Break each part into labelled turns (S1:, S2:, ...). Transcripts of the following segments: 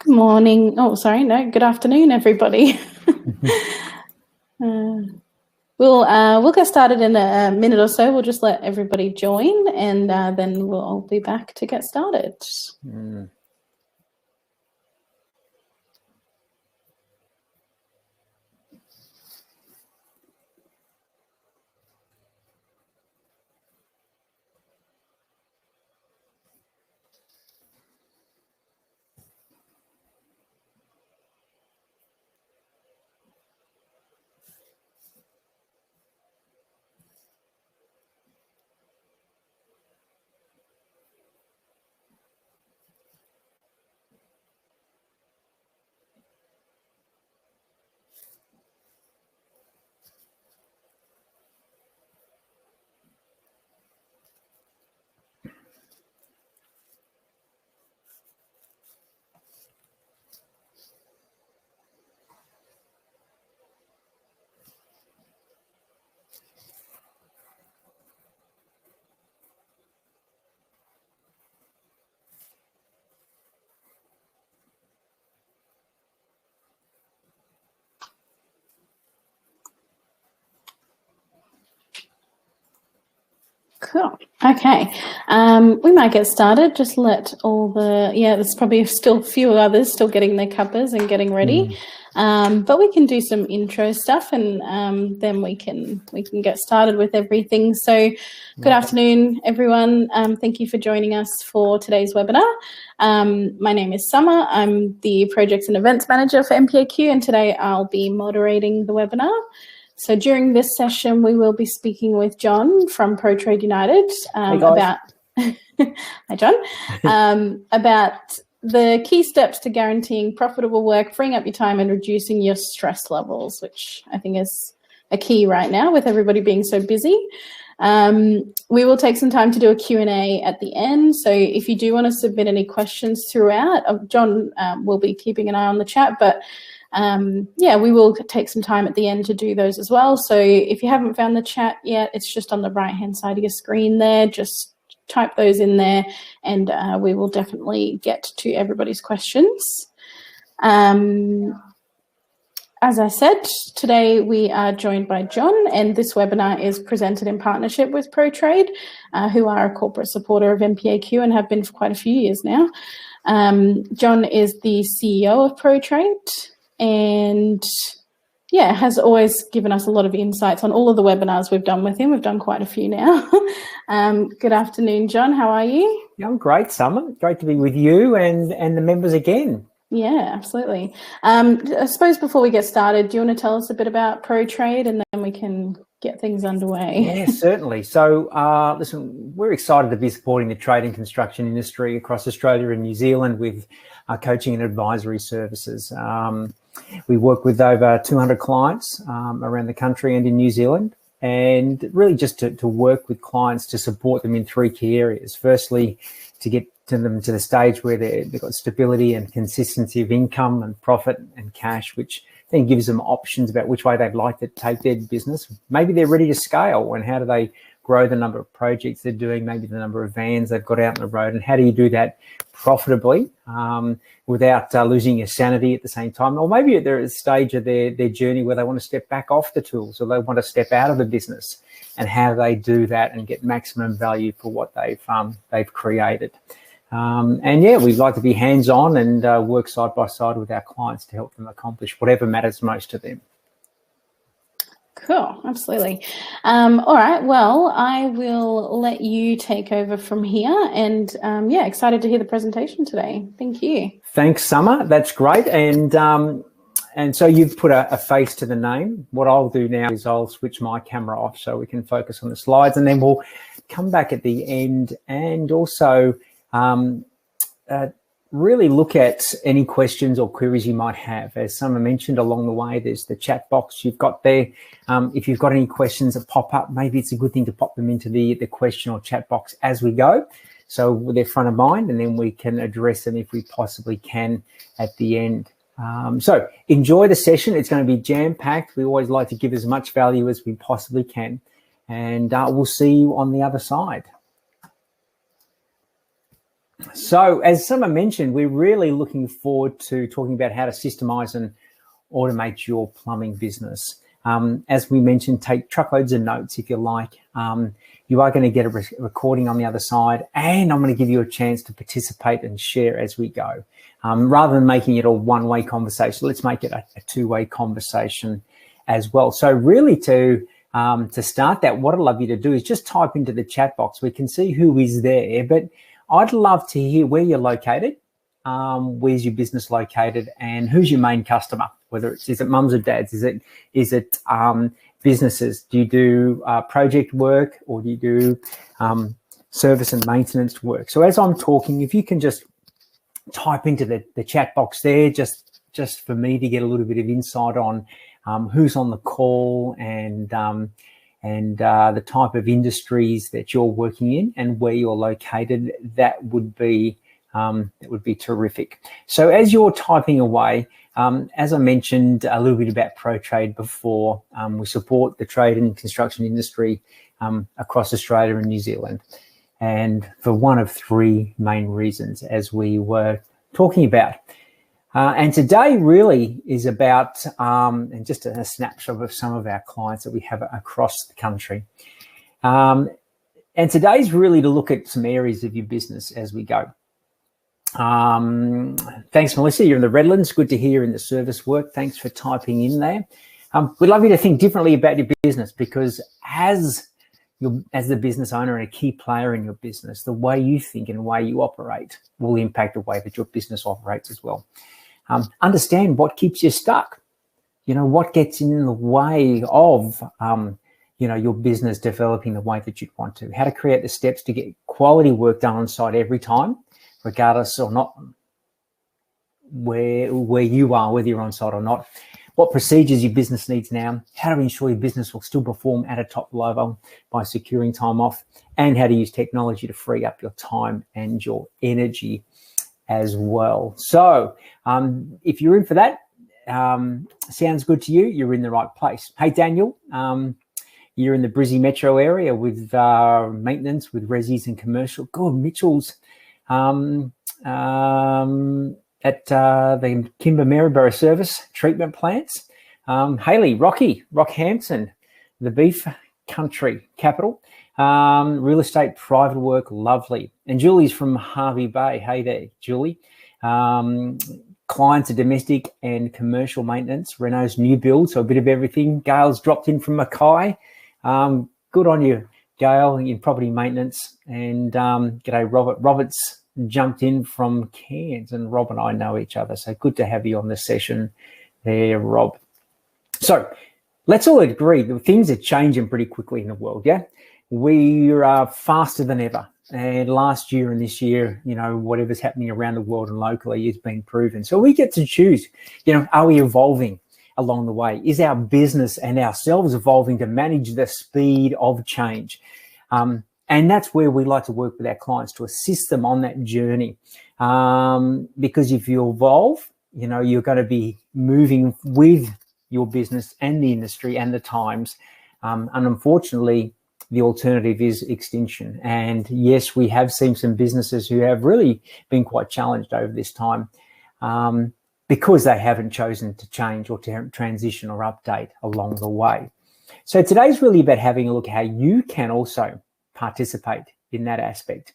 S1: Morning. Oh, sorry. No, good afternoon, everybody. We'll get started in a minute or so. We'll just let everybody join, and then we'll all be back to get started. Cool. Okay. We might get started. Just let all the, there's probably still a few others still getting their cuppers and getting ready. But we can do some intro stuff, and then we can get started with everything. So good afternoon, everyone. Thank you for joining us for today's webinar. My name is Summer. I'm the Projects and Events Manager for MPAQ, and today I'll be moderating the webinar. So during this session, we will be speaking with John from PROTRADE United about hi John, about the key steps to guaranteeing profitable work, freeing up your time and reducing your stress levels, which I think is a key right now with everybody being so busy. We will take some time to do a Q&A at the end. So if you do want to submit any questions throughout, John will be keeping an eye on the chat, but we will take some time at the end to do those as well. So if you haven't found the chat yet, it's just on the right-hand side of your screen there. Just type those in there, and we will definitely get to everybody's questions. As I said, today we are joined by John, and this webinar is presented in partnership with PROTRADE, who are a corporate supporter of MPAQ and have been for quite a few years now. John is the CEO of PROTRADE, and has always given us a lot of insights on all of the webinars we've done with him. We've done quite a few now. Good afternoon, John. How are you?
S2: Yeah, I'm great, Summer. Great to be with you and the members again.
S1: Yeah, absolutely. I suppose before we get started, do you want to tell us a bit about PROTRADE, and then we can get things underway?
S2: Yeah, certainly. So, listen, we're excited to be supporting the trade and construction industry across Australia and New Zealand with our coaching and advisory services. We work with over 200 clients around the country and in New Zealand, and really just to work with clients to support them in three key areas. Firstly, to get them to the stage where they've got stability and consistency of income and profit and cash, which then gives them options about which way they'd like to take their business. Maybe they're ready to scale, and how do they grow the number of projects they're doing, maybe the number of vans they've got out on the road, and how do you do that profitably without losing your sanity at the same time? Or maybe they're at a stage of their journey where they want to step back off the tools, or they want to step out of the business, and how do they do that and get maximum value for what they've created. We'd like to be hands-on and work side by side with our clients to help them accomplish whatever matters most to them.
S1: Cool, absolutely. All right, well, I will let you take over from here, and excited to hear the presentation today. Thank you.
S2: Thanks, Summer. That's great. And so you've put a face to the name. What I'll do now is I'll switch my camera off so we can focus on the slides, and then we'll come back at the end and also really look at any questions or queries you might have. As Summer mentioned along the way, there's the chat box you've got there. If you've got any questions that pop up, maybe it's a good thing to pop them into the question or chat box as we go, so they're front of mind, and then we can address them if we possibly can at the end. So enjoy the session. It's going to be jam-packed. We always like to give as much value as we possibly can, and we'll see you on the other side. So as Summer mentioned, we're really looking forward to talking about how to systemize and automate your plumbing business. As we mentioned, take truckloads of notes if you like. You are going to get a recording on the other side, and I'm going to give you a chance to participate and share as we go. Rather than making it a one-way conversation, let's make it a two-way conversation as well. So really to start that, what I'd love you to do is just type into the chat box. We can see who is there, but I'd love to hear where you're located, where's your business located, and who's your main customer. Whether is it mums or dads? Is it businesses? Do you do project work, or do you do service and maintenance work? So as I'm talking, if you can just type into the chat box there, just for me to get a little bit of insight on who's on the call and the type of industries that you're working in and where you're located, that would be terrific. So as you're typing away, as I mentioned a little bit about PROTRADE before, we support the trade and construction industry across Australia and New Zealand, and for one of three main reasons, as we were talking about. And today really is about, and just a snapshot of some of our clients that we have across the country. And today's really to look at some areas of your business as we go. Thanks, Melissa. You're in the Redlands. Good to hear you're in the service work. Thanks for typing in there. We'd love you to think differently about your business, because as the business owner and a key player in your business, the way you think and the way you operate will impact the way that your business operates as well. Understand what keeps you stuck. What gets in the way of your business developing the way that you'd want to. How to create the steps to get quality work done on site every time, regardless or not where you are, whether you're on site or not. What procedures your business needs now, how to ensure your business will still perform at a top level by securing time off, and how to use technology to free up your time and your energy as well. So if you're in for that, sounds good to you, you're in the right place. Hey, Daniel, you're in the Brizzy metro area with maintenance, with resis and commercial. Good, Mitchell's at the Kimber Maryborough service treatment plants. Haley, Rockhampton, the beef country capital. Real estate, private work, lovely. And Julie's from Harvey Bay. Hey there, Julie. Clients are domestic and commercial maintenance. Renault's new build, so a bit of everything. Gail's dropped in from Mackay. Good on you, Gail, in property maintenance. And g'day, Robert. Robert's jumped in from Cairns, and Rob and I know each other, so good to have you on the session there, Rob. So let's all agree that things are changing pretty quickly in the world, yeah? We are faster than ever, and last year and this year, whatever's happening around the world and locally is being proven. So we get to choose, are we evolving along the way? Is our business and ourselves evolving to manage the speed of change? And that's where we like to work with our clients, to assist them on that journey. Because if you evolve, you're going to be moving with your business and the industry and the times. And unfortunately, the alternative is extinction. And yes, we have seen some businesses who have really been quite challenged over this time because they haven't chosen to change or to transition or update along the way. So today's really about having a look at how you can also participate in that aspect.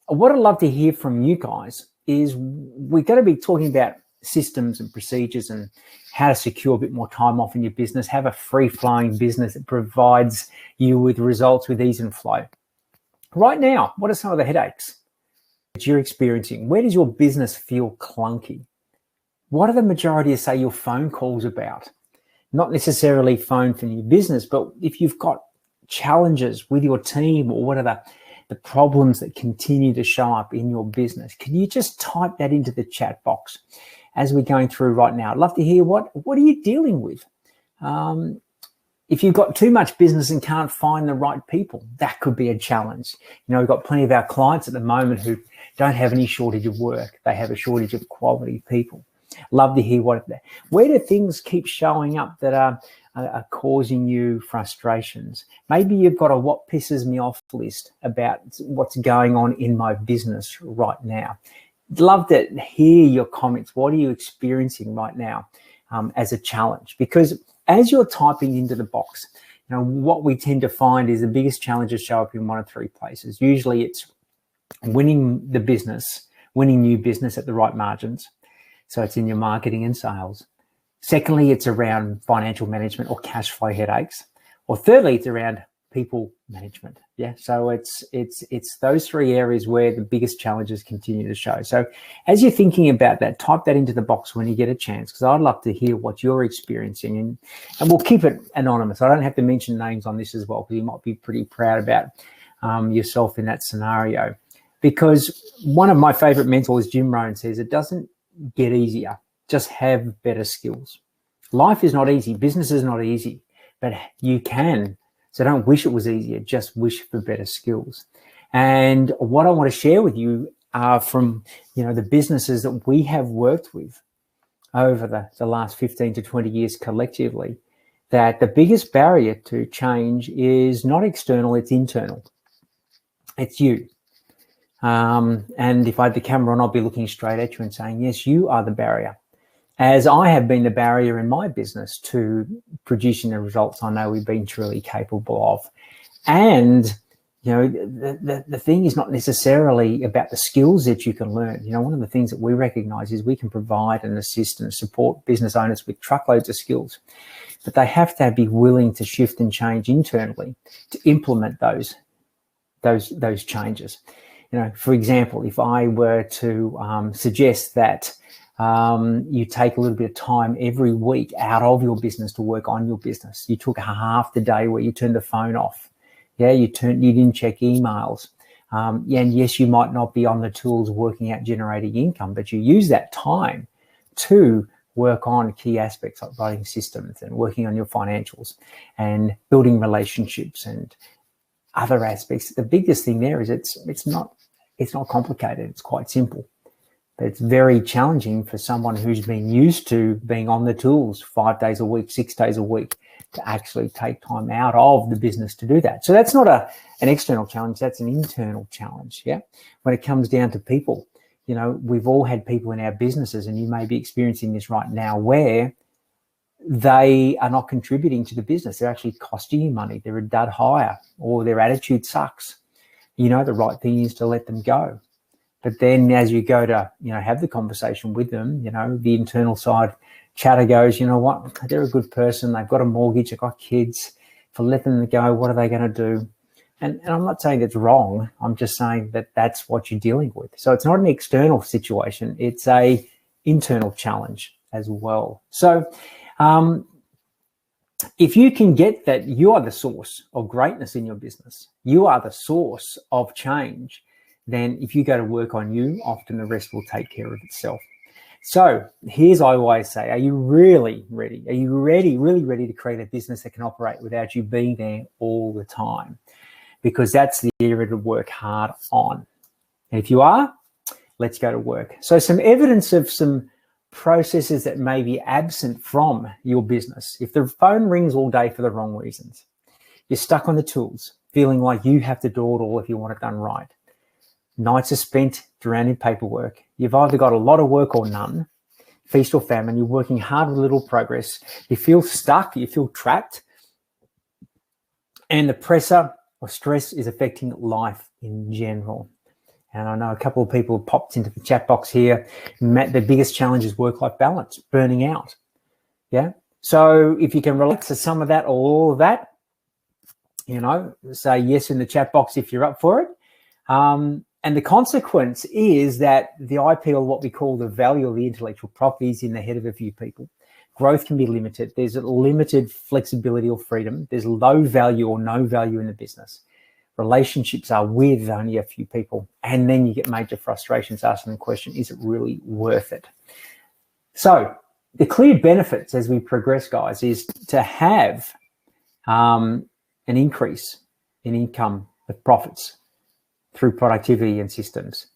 S2: What I'd love to hear from you guys is we're going to be talking about systems and procedures and how to secure a bit more time off in your business, have a free-flowing business that provides you with results with ease and flow. Right now, what are some of the headaches that you're experiencing? Where does your business feel clunky? What are the majority of, say, your phone calls about? Not necessarily phone from your business, but if you've got challenges with your team, or what are the problems that continue to show up in your business, can you just type that into the chat box as we're going through right now? I'd love to hear what are you dealing with. If you've got too much business and can't find the right people, that could be a challenge. We've got plenty of our clients at the moment who don't have any shortage of work. They have a shortage of quality people. Love to hear where do things keep showing up that are are causing you frustrations. Maybe you've got a what pisses me off list about what's going on in my business right now. I'd love to hear your comments. What are you experiencing right now as a challenge? Because as you're typing into the box, what we tend to find is the biggest challenges show up in one of three places. Usually it's winning the business, winning new business at the right margins. So it's in your marketing and sales. Secondly, it's around financial management or cash flow headaches. Or thirdly, it's around people management. Yeah. So it's those three areas where the biggest challenges continue to show. So as you're thinking about that, type that into the box when you get a chance, because I'd love to hear what you're experiencing, and we'll keep it anonymous. I don't have to mention names on this as well, because you might be pretty proud about yourself in that scenario. Because one of my favorite mentors, Jim Rohn, says it doesn't get easier, just have better skills. Life is not easy, business is not easy, but you can. So don't wish it was easier, just wish for better skills. And what I want to share with you are from, the businesses that we have worked with over the last 15 to 20 years collectively, that the biggest barrier to change is not external, it's internal. It's you. And if I had the camera on, I'll be looking straight at you and saying, yes, you are the barrier. As I have been the barrier in my business to producing the results I know we've been truly capable of. And, the thing is not necessarily about the skills that you can learn. One of the things that we recognize is we can provide and assist and support business owners with truckloads of skills, but they have to be willing to shift and change internally to implement those changes. For example, if I were to suggest that you take a little bit of time every week out of your business to work on your business. You took half the day where you turned the phone off. Yeah, you didn't check emails. And yes, you might not be on the tools working out generating income, but you use that time to work on key aspects like writing systems and working on your financials and building relationships and other aspects. The biggest thing there is it's not complicated. It's quite simple. But it's very challenging for someone who's been used to being on the tools 5 days a week, 6 days a week, to actually take time out of the business to do that. So that's not an external challenge, that's an internal challenge. Yeah. When it comes down to people, we've all had people in our businesses, and you may be experiencing this right now, where they are not contributing to the business. They're actually costing you money. They're a dud hire, or their attitude sucks. The right thing is to let them go. But then as you go to, have the conversation with them, the internal side chatter goes, you know what, they're a good person. They've got a mortgage, they've got kids. If I let them go, what are they going to do? And I'm not saying it's wrong. I'm just saying that that's what you're dealing with. So it's not an external situation. It's a internal challenge as well. So if you can get that you are the source of greatness in your business, you are the source of change, then if you go to work on you, often the rest will take care of itself. So here's I always say, are you really ready? Are you really ready to create a business that can operate without you being there all the time? Because that's the area to work hard on. And if you are, let's go to work. So some evidence of some processes that may be absent from your business. If the phone rings all day for the wrong reasons, you're stuck on the tools, feeling like you have to do it all if you want it done right. Nights are spent drowned in paperwork. You've either got a lot of work or none, feast or famine. You're working hard with little progress. You feel stuck. You feel trapped. And the pressure or stress is affecting life in general. And I know a couple of people have popped into the chat box here. Matt, the biggest challenge is work-life balance, burning out. Yeah. So if you can relate to some of that or all of that, say yes in the chat box if you're up for it. And the consequence is that the IP, or what we call the value of the intellectual property, is in the head of a few people. Growth can be limited. There's a limited flexibility or freedom. There's low value or no value in the business. Relationships are with only a few people. And then you get major frustrations asking the question, is it really worth it? So the clear benefits as we progress, guys, is to have an increase in income with profits through productivity and systems.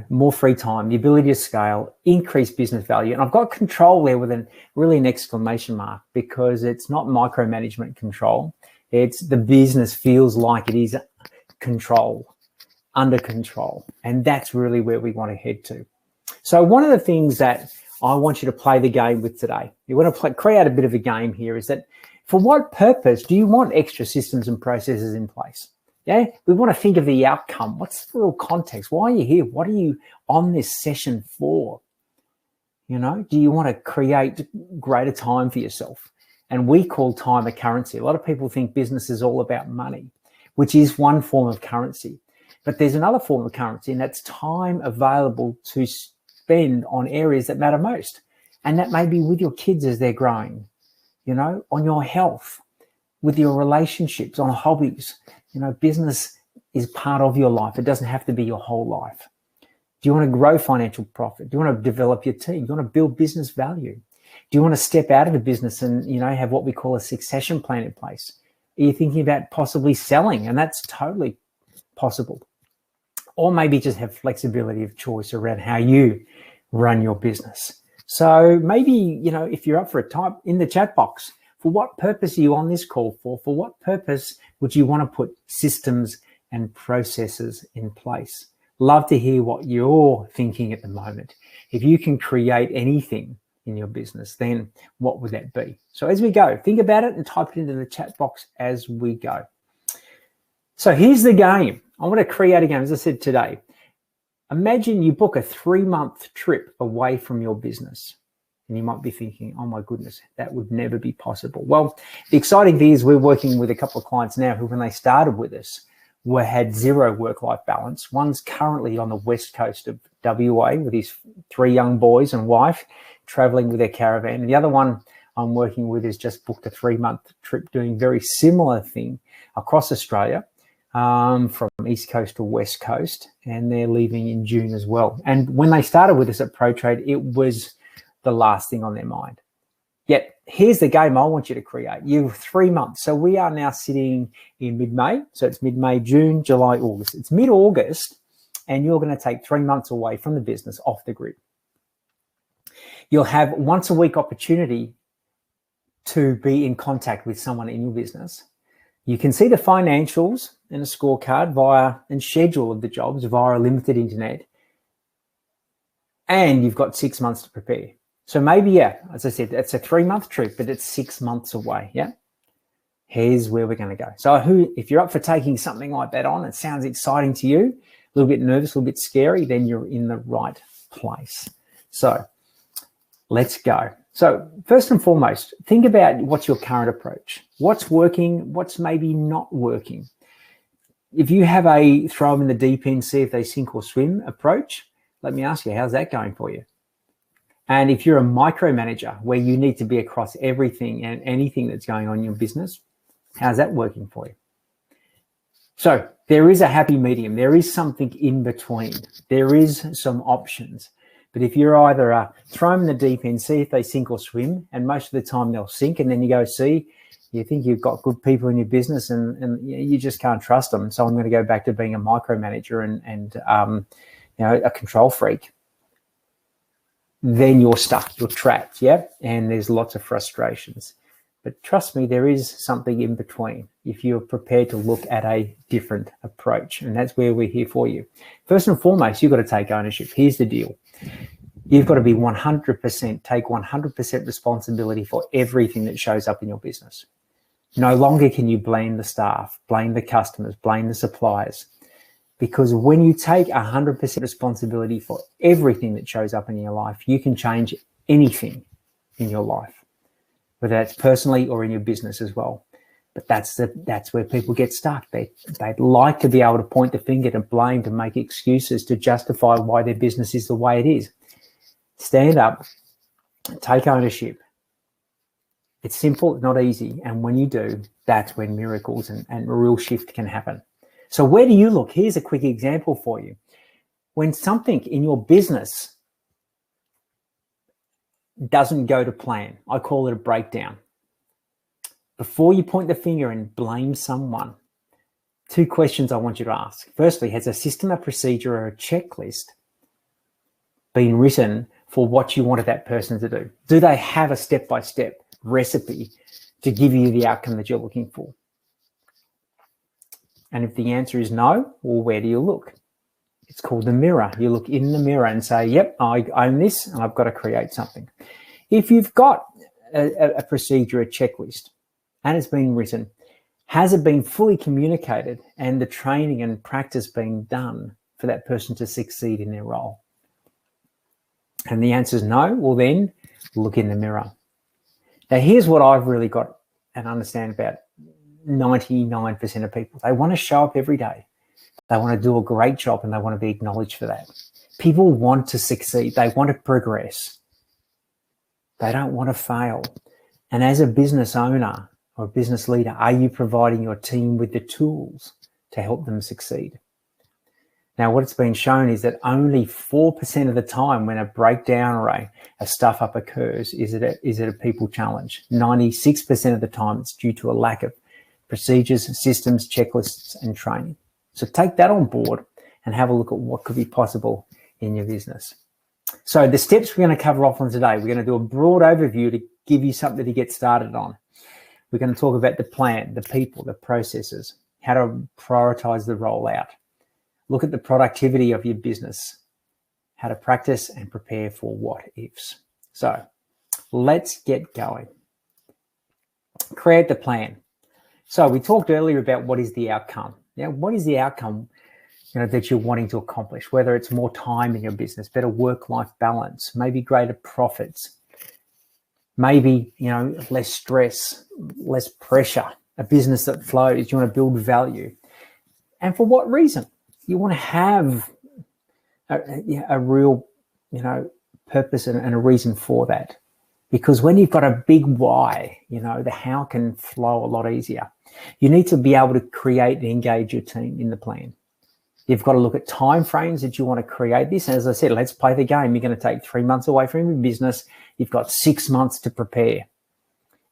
S2: more free time, the ability to scale, increase business value. And I've got control there with an exclamation mark, because it's not micromanagement control. It's the business feels like it is under control. And that's really where we want to head to. So one of the things that I want you to play the game with today, you want to create a bit of a game here, is that for what purpose do you want extra systems and processes in place? Yeah, we want to think of the outcome. What's the real context? Why are you here? What are you on this session for? Do you want to create greater time for yourself? And we call time a currency. A lot of people think business is all about money, which is one form of currency. But there's another form of currency, and that's time available to spend on areas that matter most. And that may be with your kids as they're growing, on your health, with your relationships, on hobbies. Business is part of your life. It doesn't have to be your whole life. Do you want to grow financial profit? Do you want to develop your team? Do you want to build business value? Do you want to step out of the business and, have what we call a succession plan in place? Are you thinking about possibly selling? And that's totally possible. Or maybe just have flexibility of choice around how you run your business. So maybe, if you're up for it, type in the chat box, for what purpose are you on this call for? For what purpose would you want to put systems and processes in place? Love to hear what you're thinking at the moment. If you can create anything in your business, then what would that be? So as we go, think about it and type it into the chat box as we go. So here's the game. I want to create a game, as I said today. Imagine you book a 3-month trip away from your business. And you might be thinking, oh my goodness, that would never be possible. Well, the exciting thing is we're working with a couple of clients now who, when they started with us, had zero work-life balance. One's currently on the west coast of WA with his 3 young boys and wife traveling with their caravan. And the other one I'm working with has just booked a 3-month trip doing very similar thing across Australia, from East Coast to West Coast, and they're leaving in June as well. And when they started with us at ProTrade, it was the last thing on their mind. Yet here's the game I want you to create. You have 3 months. So we are now sitting in mid-May. So it's mid-May, June, July, August. It's mid-August, and you're going to take 3 months away from the business, off the grid. You'll have once a week opportunity to be in contact with someone in your business. You can see the financials and a scorecard and schedule of the jobs via a limited internet. And you've got 6 months to prepare. So maybe, as I said, it's a 3-month trip, but it's 6 months away, Here's where we're going to go. So if you're up for taking something like that on, it sounds exciting to you, a little bit nervous, a little bit scary, then you're in the right place. So let's go. So first and foremost, think about what's your current approach. What's working, what's maybe not working. If you have a throw them in the deep end, see if they sink or swim approach, let me ask you, how's that going for you? And if you're a micromanager where you need to be across everything and anything that's going on in your business, how's that working for you? So there is a happy medium. There is something in between. There is some options. But if you're either throw them in the deep end, see if they sink or swim, and most of the time they'll sink, and then you go see, you think you've got good people in your business and you just can't trust them. So I'm going to go back to being a micromanager and a control freak. Then you're stuck, you're trapped, and there's lots of frustrations. But trust me, there is something in between if you're prepared to look at a different approach, and that's where we're here for you. First and foremost, you've got to take ownership. Here's the deal. You've got to be 100%, take 100% responsibility for everything that shows up in your business. No longer can you blame the staff, blame the customers, blame the suppliers. Because when you take 100% responsibility for everything that shows up in your life, you can change anything in your life, whether that's personally or in your business as well. But that's where people get stuck. They'd like to be able to point the finger, to blame, to make excuses, to justify why their business is the way it is. Stand up, take ownership. It's simple, not easy. And when you do, that's when miracles and a real shift can happen. So where do you look? Here's a quick example for you. When something in your business doesn't go to plan, I call it a breakdown. Before you point the finger and blame someone, 2 questions I want you to ask. Firstly, has a system, a procedure, or a checklist been written for what you wanted that person to do? Do they have a step-by-step recipe to give you the outcome that you're looking for? And if the answer is no, well, where do you look? It's called the mirror. You look in the mirror and say, yep, I own this and I've got to create something. If you've got a procedure, a checklist, and it's been written, has it been fully communicated and the training and practice being done for that person to succeed in their role? And the answer is no. Well, then look in the mirror. Now, here's what I've really got and understand about 99% of people. They want to show up every day. They want to do a great job and they want to be acknowledged for that. People want to succeed. They want to progress. They don't want to fail. And as a business owner or a business leader, are you providing your team with the tools to help them succeed? Now, what's been shown is that only 4% of the time when a breakdown or a stuff up occurs is it a people challenge. 96% of the time it's due to a lack of procedures, systems, checklists, and training. So take that on board and have a look at what could be possible in your business. So the steps we're going to cover off on today, we're going to do a broad overview to give you something to get started on. We're going to talk about the plan, the people, the processes, how to prioritize the rollout. Look at the productivity of your business, how to practice and prepare for what ifs. So let's get going. Create the plan. So we talked earlier about what is the outcome. Now, what is the outcome that you're wanting to accomplish? Whether it's more time in your business, better work-life balance, maybe greater profits, maybe less stress, less pressure, a business that flows. You want to build value, and for what reason? You want to have a real purpose and a reason for that. Because when you've got a big why, the how can flow a lot easier. You need to be able to create and engage your team in the plan. You've got to look at time frames that you want to create this. And as I said, let's play the game. You're going to take 3 months away from your business. You've got 6 months to prepare.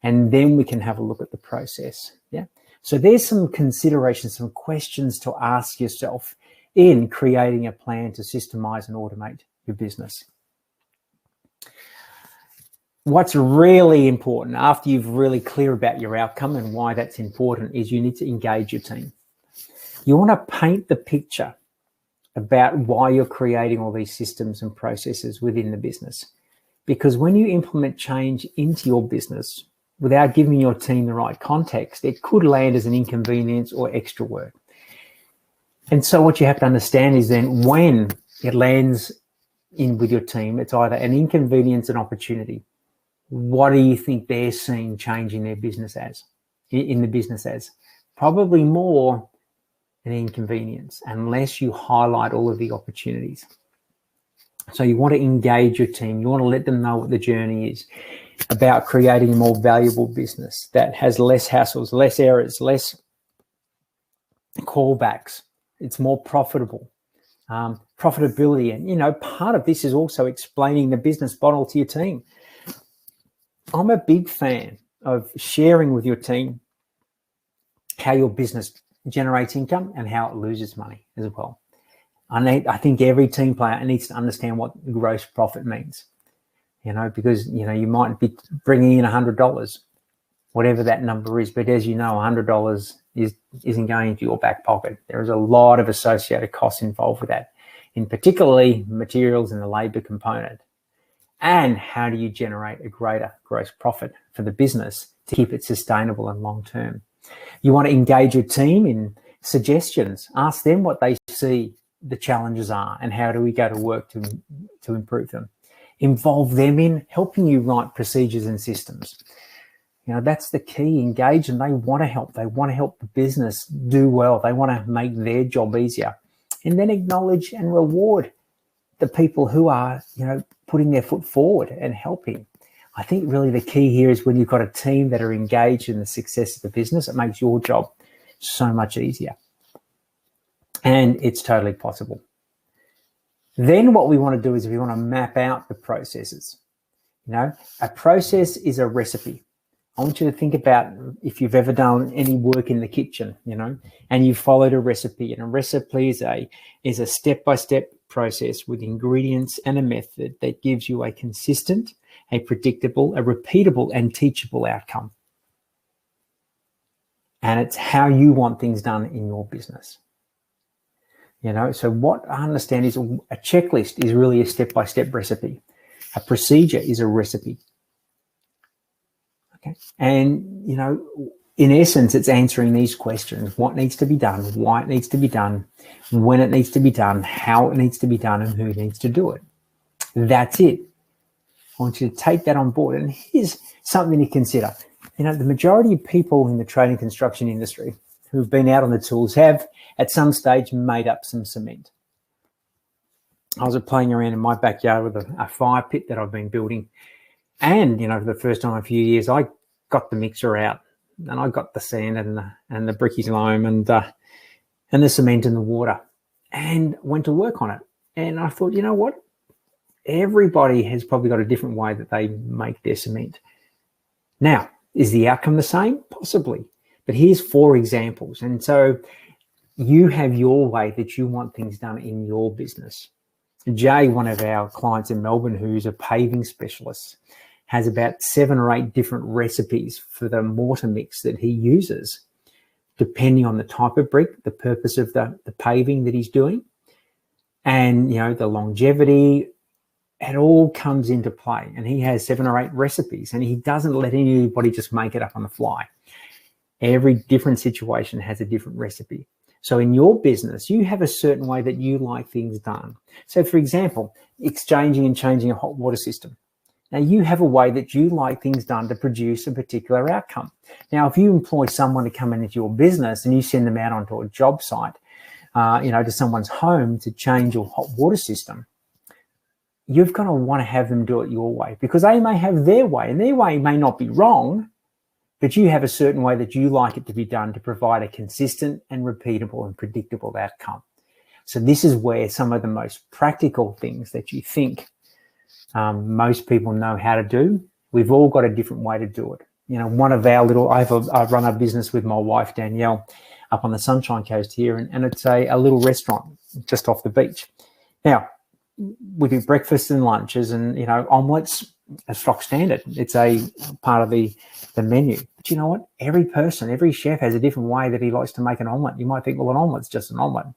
S2: And then we can have a look at the process. Yeah. So there's some considerations, some questions to ask yourself in creating a plan to systemize and automate your business. What's really important after you've really clear about your outcome and why that's important is you need to engage your team. You want to paint the picture about why you're creating all these systems and processes within the business. Because when you implement change into your business without giving your team the right context, it could land as an inconvenience or extra work. And so what you have to understand is then when it lands in with your team, it's either an inconvenience, an opportunity. What do you think they're seeing change in their business as, in the business as? Probably more an inconvenience unless you highlight all of the opportunities. So you want to engage your team. You want to let them know what the journey is about creating a more valuable business that has less hassles, less errors, less callbacks. It's more profitable. Profitability. And, part of this is also explaining the business model to your team. I'm a big fan of sharing with your team how your business generates income and how it loses money as well. I think every team player needs to understand what gross profit means, because, you might be bringing in $100, whatever that number is. But as you know, $100 isn't going into your back pocket. There is a lot of associated costs involved with that, in particularly materials and the labor component. And how do you generate a greater gross profit for the business to keep it sustainable and long-term? You want to engage your team in suggestions. Ask them what they see the challenges are and how do we go to work to improve them. Involve them in helping you write procedures and systems. That's the key. Engage, and they want to help. They want to help the business do well. They want to make their job easier. And then acknowledge and reward the people who are, putting their foot forward and helping. I think really the key here is when you've got a team that are engaged in the success of the business, it makes your job so much easier. And it's totally possible. Then what we want to do is we want to map out the processes. A process is a recipe. I want you to think about if you've ever done any work in the kitchen, and you followed a recipe, and a recipe is a step-by-step process with ingredients and a method that gives you a consistent, a predictable, a repeatable, and teachable outcome. And it's how you want things done in your business. So what I understand is a checklist is really a step-by-step recipe. A procedure is a recipe. Okay. And, in essence, it's answering these questions: what needs to be done, why it needs to be done, when it needs to be done, how it needs to be done, and who needs to do it. That's it. I want you to take that on board. And here's something to consider. The majority of people in the trade and construction industry who've been out on the tools have, at some stage, made up some cement. I was playing around in my backyard with a fire pit that I've been building. And, for the first time in a few years, I got the mixer out and I got the sand and the bricky loam and the cement and the water and went to work on it. And I thought, you know what? Everybody has probably got a different way that they make their cement. Now, is the outcome the same? Possibly. But here's 4 examples. And so you have your way that you want things done in your business. Jay, one of our clients in Melbourne, who's a paving specialist, has about 7 or 8 different recipes for the mortar mix that he uses, depending on the type of brick, the purpose of the paving that he's doing, and, the longevity. It all comes into play. And he has 7 or 8 recipes, and he doesn't let anybody just make it up on the fly. Every different situation has a different recipe. So in your business, you have a certain way that you like things done. So, for example, exchanging and changing a hot water system. Now, you have a way that you like things done to produce a particular outcome. Now, if you employ someone to come into your business and you send them out onto a job site, to someone's home to change your hot water system, you've got to want to have them do it your way, because they may have their way, and their way may not be wrong, but you have a certain way that you like it to be done to provide a consistent and repeatable and predictable outcome. So this is where some of the most practical things that you think most people know how to do, we've all got a different way to do it. One of our I run a business with my wife, Danielle, up on the Sunshine Coast here, and it's a little restaurant just off the beach. Now, we do breakfasts and lunches, and, omelets are stock standard. It's a part of the menu. But you know what? Every chef has a different way that he likes to make an omelet. You might think, well, an omelet's just an omelet.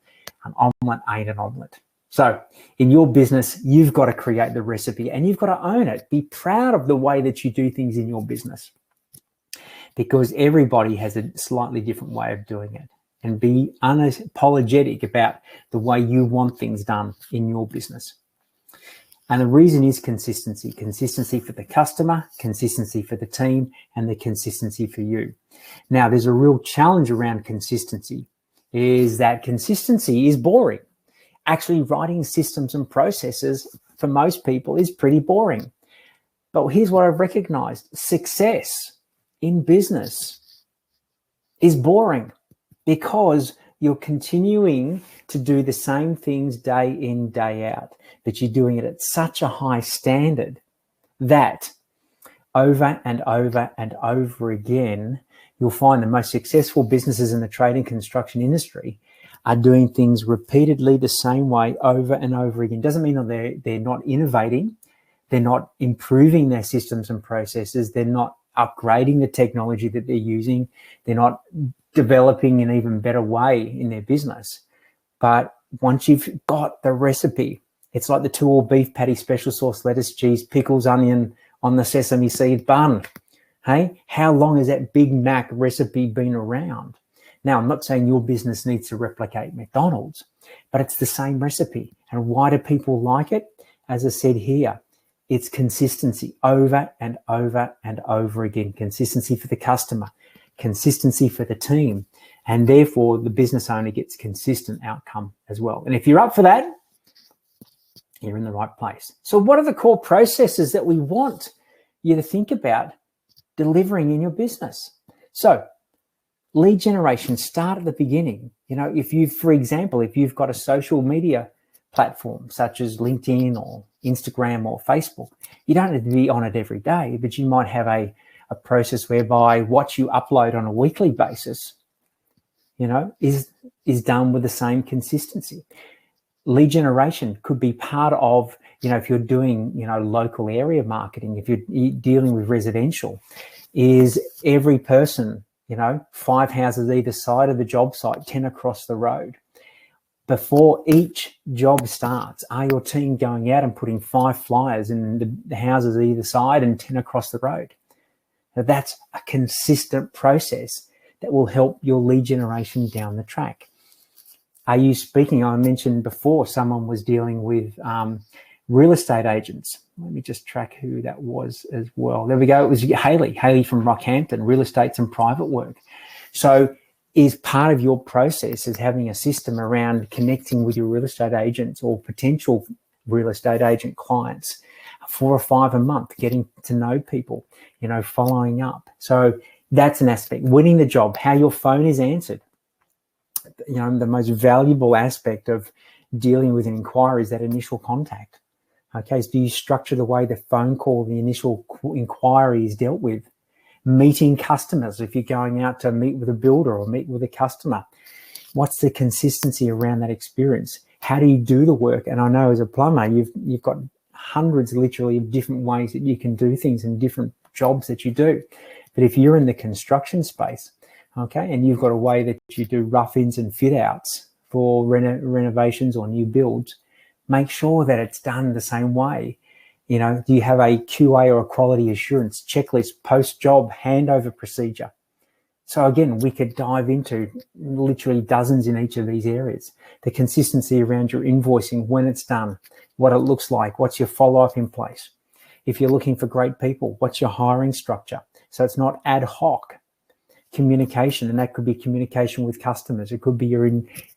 S2: An omelet ain't an omelet. So in your business, you've got to create the recipe and you've got to own it. Be proud of the way that you do things in your business, because everybody has a slightly different way of doing it. And be unapologetic about the way you want things done in your business. And the reason is consistency. Consistency for the customer, consistency for the team, and the consistency for you. Now, there's a real challenge around consistency, is that consistency is boring. Actually, writing systems and processes for most people is pretty boring. But here's what I've recognized. Success in business is boring, because you're continuing to do the same things day in, day out, but you're doing it at such a high standard that over and over and over again, you'll find the most successful businesses in the trade and construction industry are doing things repeatedly the same way over and over again. Doesn't mean that they're not innovating, they're not improving their systems and processes, they're not upgrading the technology that they're using, they're not developing an even better way in their business. But once you've got the recipe, it's like the 2-all beef patty, special sauce, lettuce, cheese, pickles, onion on the sesame seed bun. Hey, how long has that Big Mac recipe been around? Now, I'm not saying your business needs to replicate McDonald's, but it's the same recipe. And why do people like it? As I said here, it's consistency over and over and over again. Consistency for the customer, consistency for the team, and therefore the business owner gets consistent outcome as well. And if you're up for that, you're in the right place. So what are the core processes that we want you to think about delivering in your business? So lead generation, start at the beginning. If you've got a social media platform such as LinkedIn or Instagram or Facebook, you don't need to be on it every day, but you might have a process whereby what you upload on a weekly basis, is done with the same consistency. lead generation could be part of, if you're doing, local area marketing, if you're dealing with residential, is every person, 5 houses either side of the job site, 10 across the road. Before each job starts, are your team going out and putting 5 flyers in the houses either side and 10 across the road? Now, that's a consistent process that will help your lead generation down the track. Are you speaking? I mentioned before someone was dealing with real estate agents. Let me just track who that was as well. There we go. It was Haley from Rockhampton, real estates and private work. So is part of your process is having a system around connecting with your real estate agents or potential real estate agent clients, 4 or 5 a month, getting to know people, following up. So that's an aspect. Winning the job, how your phone is answered. The most valuable aspect of dealing with an inquiry is that initial contact. Okay, so do you structure the way the phone call, the initial inquiry is dealt with? Meeting customers, if you're going out to meet with a builder or meet with a customer, what's the consistency around that experience? How do you do the work? And I know as a plumber, you've got hundreds literally of different ways that you can do things and different jobs that you do. But if you're in the construction space, okay, and you've got a way that you do rough-ins and fit-outs for renovations or new builds, make sure that it's done the same way. Do you have a QA or a quality assurance checklist, post-job handover procedure? So again, we could dive into literally dozens in each of these areas. The consistency around your invoicing, when it's done, what it looks like, what's your follow-up in place? If you're looking for great people, what's your hiring structure? So it's not ad hoc. Communication, and that could be communication with customers. It could be your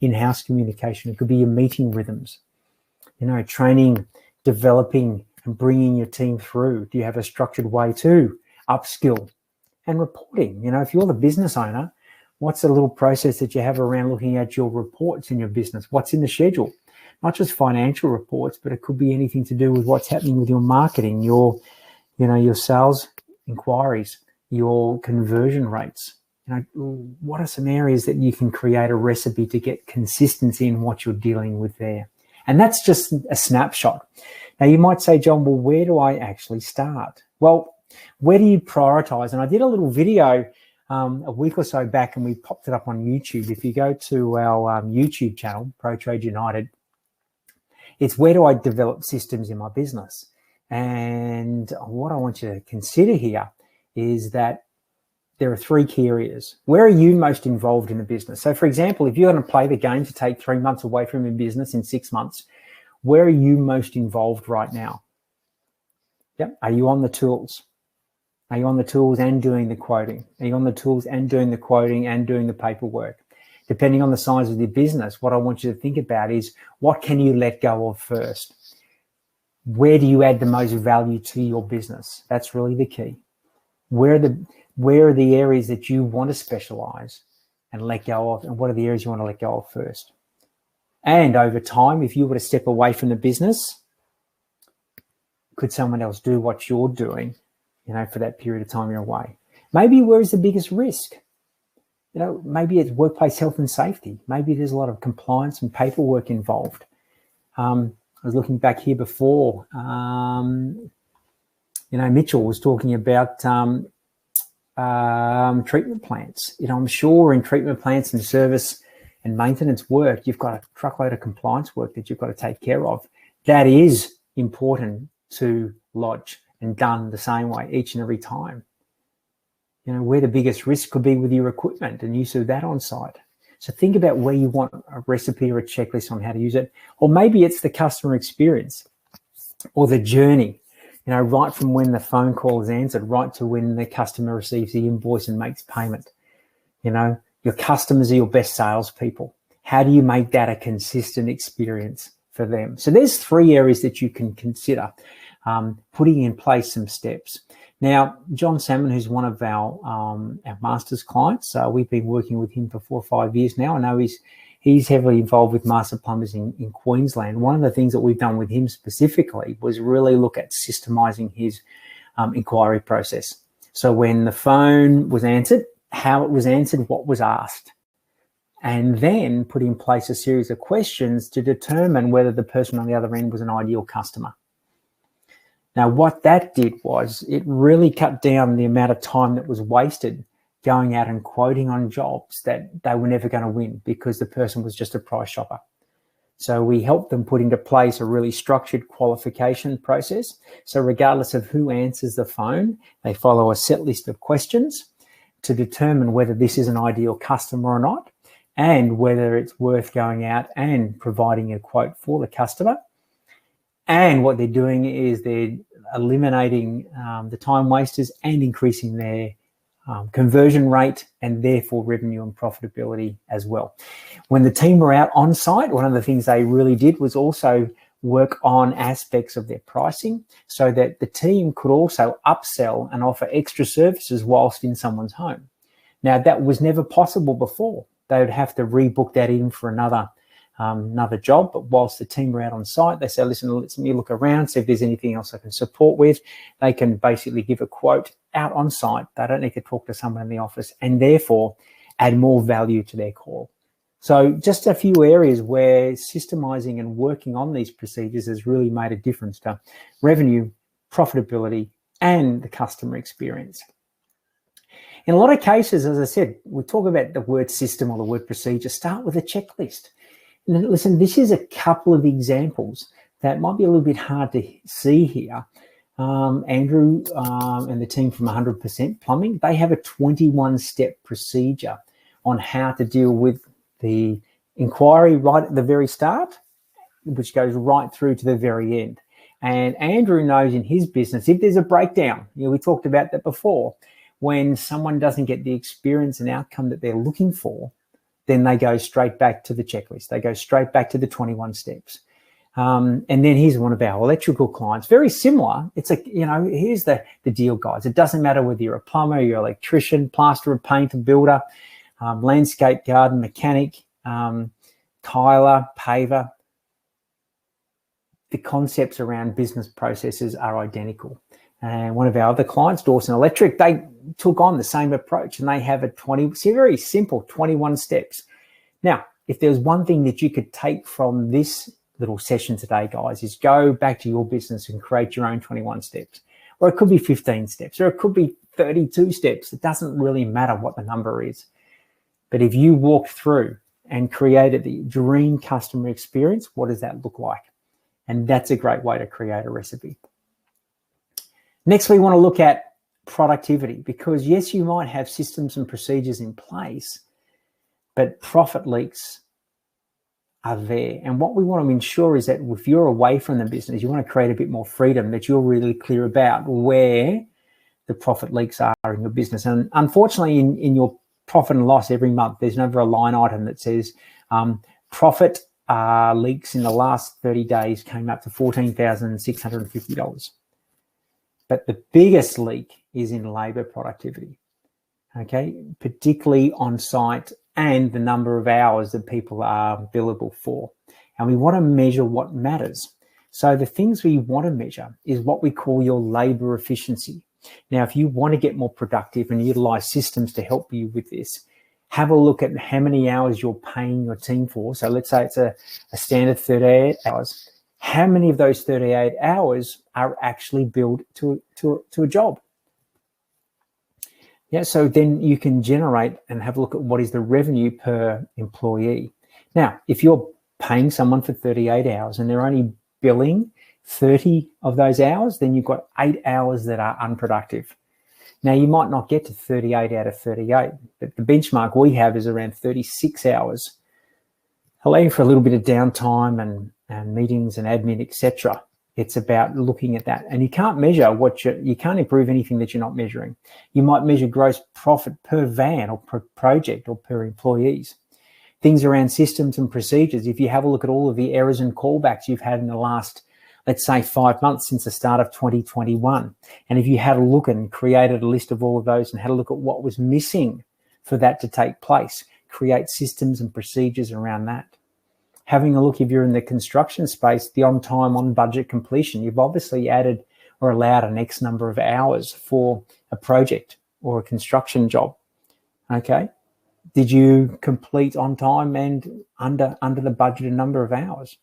S2: in-house communication. It could be your meeting rhythms. Training, developing, and bringing your team through. Do you have a structured way to upskill? And reporting. If you're the business owner, what's the little process that you have around looking at your reports in your business? What's in the schedule? Not just financial reports, but it could be anything to do with what's happening with your marketing, your sales inquiries, your conversion rates. What are some areas that you can create a recipe to get consistency in what you're dealing with there? And that's just a snapshot. Now, you might say, John, well, where do I actually start? Well, where do you prioritize? And I did a little video a week or so back, and we popped it up on YouTube. If you go to our YouTube channel, PROTRADE United, it's where do I develop systems in my business? And what I want you to consider here is that there are 3 key areas. Where are you most involved in the business? So, for example, if you're going to play the game to take 3 months away from your business in 6 months, where are you most involved right now? Yep. Are you on the tools? Are you on the tools and doing the quoting? Are you on the tools and doing the quoting and doing the paperwork? Depending on the size of your business, what I want you to think about is what can you let go of first? Where do you add the most value to your business? That's really the key. Where are the areas that you want to specialize and let go of, and what are the areas you want to let go of first? And over time, if you were to step away from the business, could someone else do what you're doing, for that period of time you're away? Maybe where is the biggest risk? Maybe it's workplace health and safety. Maybe there's a lot of compliance and paperwork involved. I was looking back here before, Mitchell was talking about treatment plants. I'm sure in treatment plants and service and maintenance work, you've got a truckload of compliance work that you've got to take care of. That is important to lodge and done the same way each and every time. Where the biggest risk could be with your equipment and use of that on site. So think about where you want a recipe or a checklist on how to use it. Or maybe it's the customer experience or the journey, right from when the phone call is answered, right to when the customer receives the invoice and makes payment. Your customers are your best salespeople. How do you make that a consistent experience for them? So there's 3 areas that you can consider putting in place some steps. Now, John Salmon, who's one of our master's clients, we've been working with him for 4 or 5 years now. I know he's heavily involved with master plumbers in Queensland. One of the things that we've done with him specifically was really look at systemising his inquiry process. So when the phone was answered, how it was answered, what was asked. and then put in place a series of questions to determine whether the person on the other end was an ideal customer. Now, what that did was it really cut down the amount of time that was wasted going out and quoting on jobs that they were never going to win because the person was just a price shopper. So we helped them put into place a really structured qualification process. So regardless of who answers the phone, they follow a set list of questions to determine whether this is an ideal customer or not, and whether it's worth going out and providing a quote for the customer. And what they're doing is they're eliminating the time wasters and increasing their conversion rate and therefore revenue and profitability as well. When the team were out on site, one of the things they really did was also work on aspects of their pricing so that the team could also upsell and offer extra services whilst in someone's home. Now, that was never possible before. They would have to rebook that in for another job, but whilst the team were out on site, they say, listen, let me look around, see if there's anything else I can support with. They can basically give a quote out on site. They don't need to talk to someone in the office and therefore add more value to their call. So just a few areas where systemizing and working on these procedures has really made a difference to revenue, profitability, and the customer experience. In a lot of cases, as I said, we talk about the word system or the word procedure, start with a checklist. And listen, this is a couple of examples that might be a little bit hard to see here. Andrew and the team from 100% Plumbing, they have a 21-step procedure on how to deal with the inquiry right at the very start, which goes right through to the very end. And Andrew knows in his business, if there's a breakdown, we talked about that before, when someone doesn't get the experience and outcome that they're looking for, then they go straight back to the checklist. They go straight back to the 21 steps. And then here's one of our electrical clients, very similar. It's like, here's the deal, guys. It doesn't matter whether you're a plumber, you're an electrician, plasterer, painter, builder, landscape garden mechanic, tiler, paver. The concepts around business processes are identical. And one of our other clients, Dawson Electric, they took on the same approach and they have a very simple 21 steps. Now, if there's one thing that you could take from this little session today, guys, is go back to your business and create your own 21 steps. Or it could be 15 steps, or it could be 32 steps. It doesn't really matter what the number is. But if you walked through and created the dream customer experience, what does that look like? And that's a great way to create a recipe. Next, we want to look at productivity, because yes, you might have systems and procedures in place, but profit leaks are there. And what we want to ensure is that if you're away from the business, you want to create a bit more freedom, that you're really clear about where the profit leaks are in your business. And unfortunately, in your profit and loss every month, there's never a line item that says profit leaks in the last 30 days came up to $14,650. But the biggest leak is in labour productivity, okay, particularly on site and the number of hours that people are billable for. And we want to measure what matters. So the things we want to measure is what we call your labour efficiency. Now, if you want to get more productive and utilise systems to help you with this, have a look at how many hours you're paying your team for. So let's say it's a standard 38 hours. How many of those 38 hours are actually billed to a job? Yeah, so then you can generate and have a look at what is the revenue per employee. Now, if you're paying someone for 38 hours and they're only billing 30 of those hours, then you've got 8 hours that are unproductive. Now, you might not get to 38 out of 38, but the benchmark we have is around 36 hours, allowing for a little bit of downtime and meetings and admin, etc. It's about looking at that. And you can't measure you can't improve anything that you're not measuring. You might measure gross profit per van or per project or per employees. Things around systems and procedures. If you have a look at all of the errors and callbacks you've had in the last, let's say, 5 months since the start of 2021, and if you had a look and created a list of all of those and had a look at what was missing for that to take place, create systems and procedures around that. Having a look, if you're in the construction space, the on time, on budget completion, you've obviously added or allowed an X number of hours for a project or a construction job, okay? Did you complete on time and under the budgeted number of hours?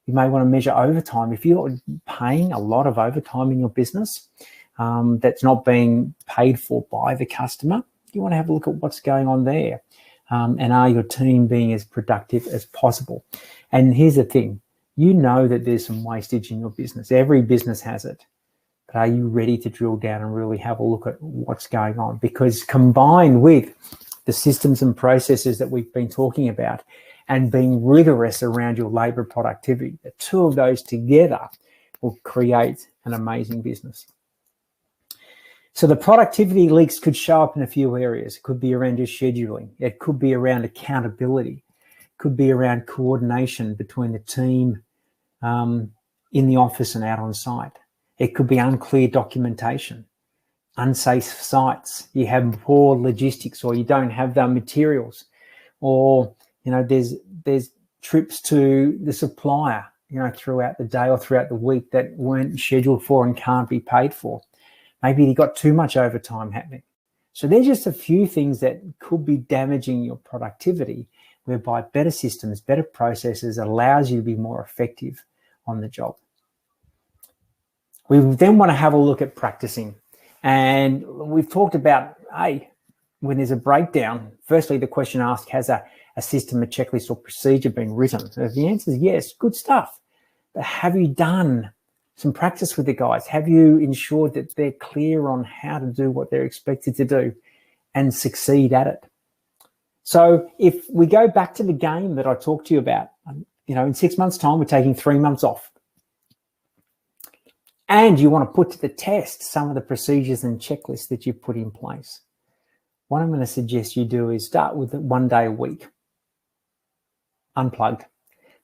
S2: You may want to measure overtime. If you're paying a lot of overtime in your business that's not being paid for by the customer, you want to have a look at what's going on there. And are your team being as productive as possible? And here's the thing, you know that there's some wastage in your business. Every business has it. But are you ready to drill down and really have a look at what's going on? Because combined with the systems and processes that we've been talking about and being rigorous around your labor productivity, the two of those together will create an amazing business. So the productivity leaks could show up in a few areas. It could be around your scheduling. It could be around accountability. It could be around coordination between the team in the office and out on site. It could be unclear documentation, unsafe sites. You have poor logistics, or you don't have the materials, or there's trips to the supplier throughout the day or throughout the week that weren't scheduled for and can't be paid for. Maybe you got too much overtime happening. So there's just a few things that could be damaging your productivity, whereby better systems, better processes allows you to be more effective on the job. We then want to have a look at practicing. And we've talked about, when there's a breakdown, firstly, the question asked, has a system, a checklist or procedure been written? So if the answer is yes, good stuff. But have you done some practice with the guys? Have you ensured that they're clear on how to do what they're expected to do and succeed at it? So if we go back to the game that I talked to you about, in 6 months' time, we're taking 3 months off. And you want to put to the test some of the procedures and checklists that you've put in place. What I'm going to suggest you do is start with 1 day a week. Unplugged.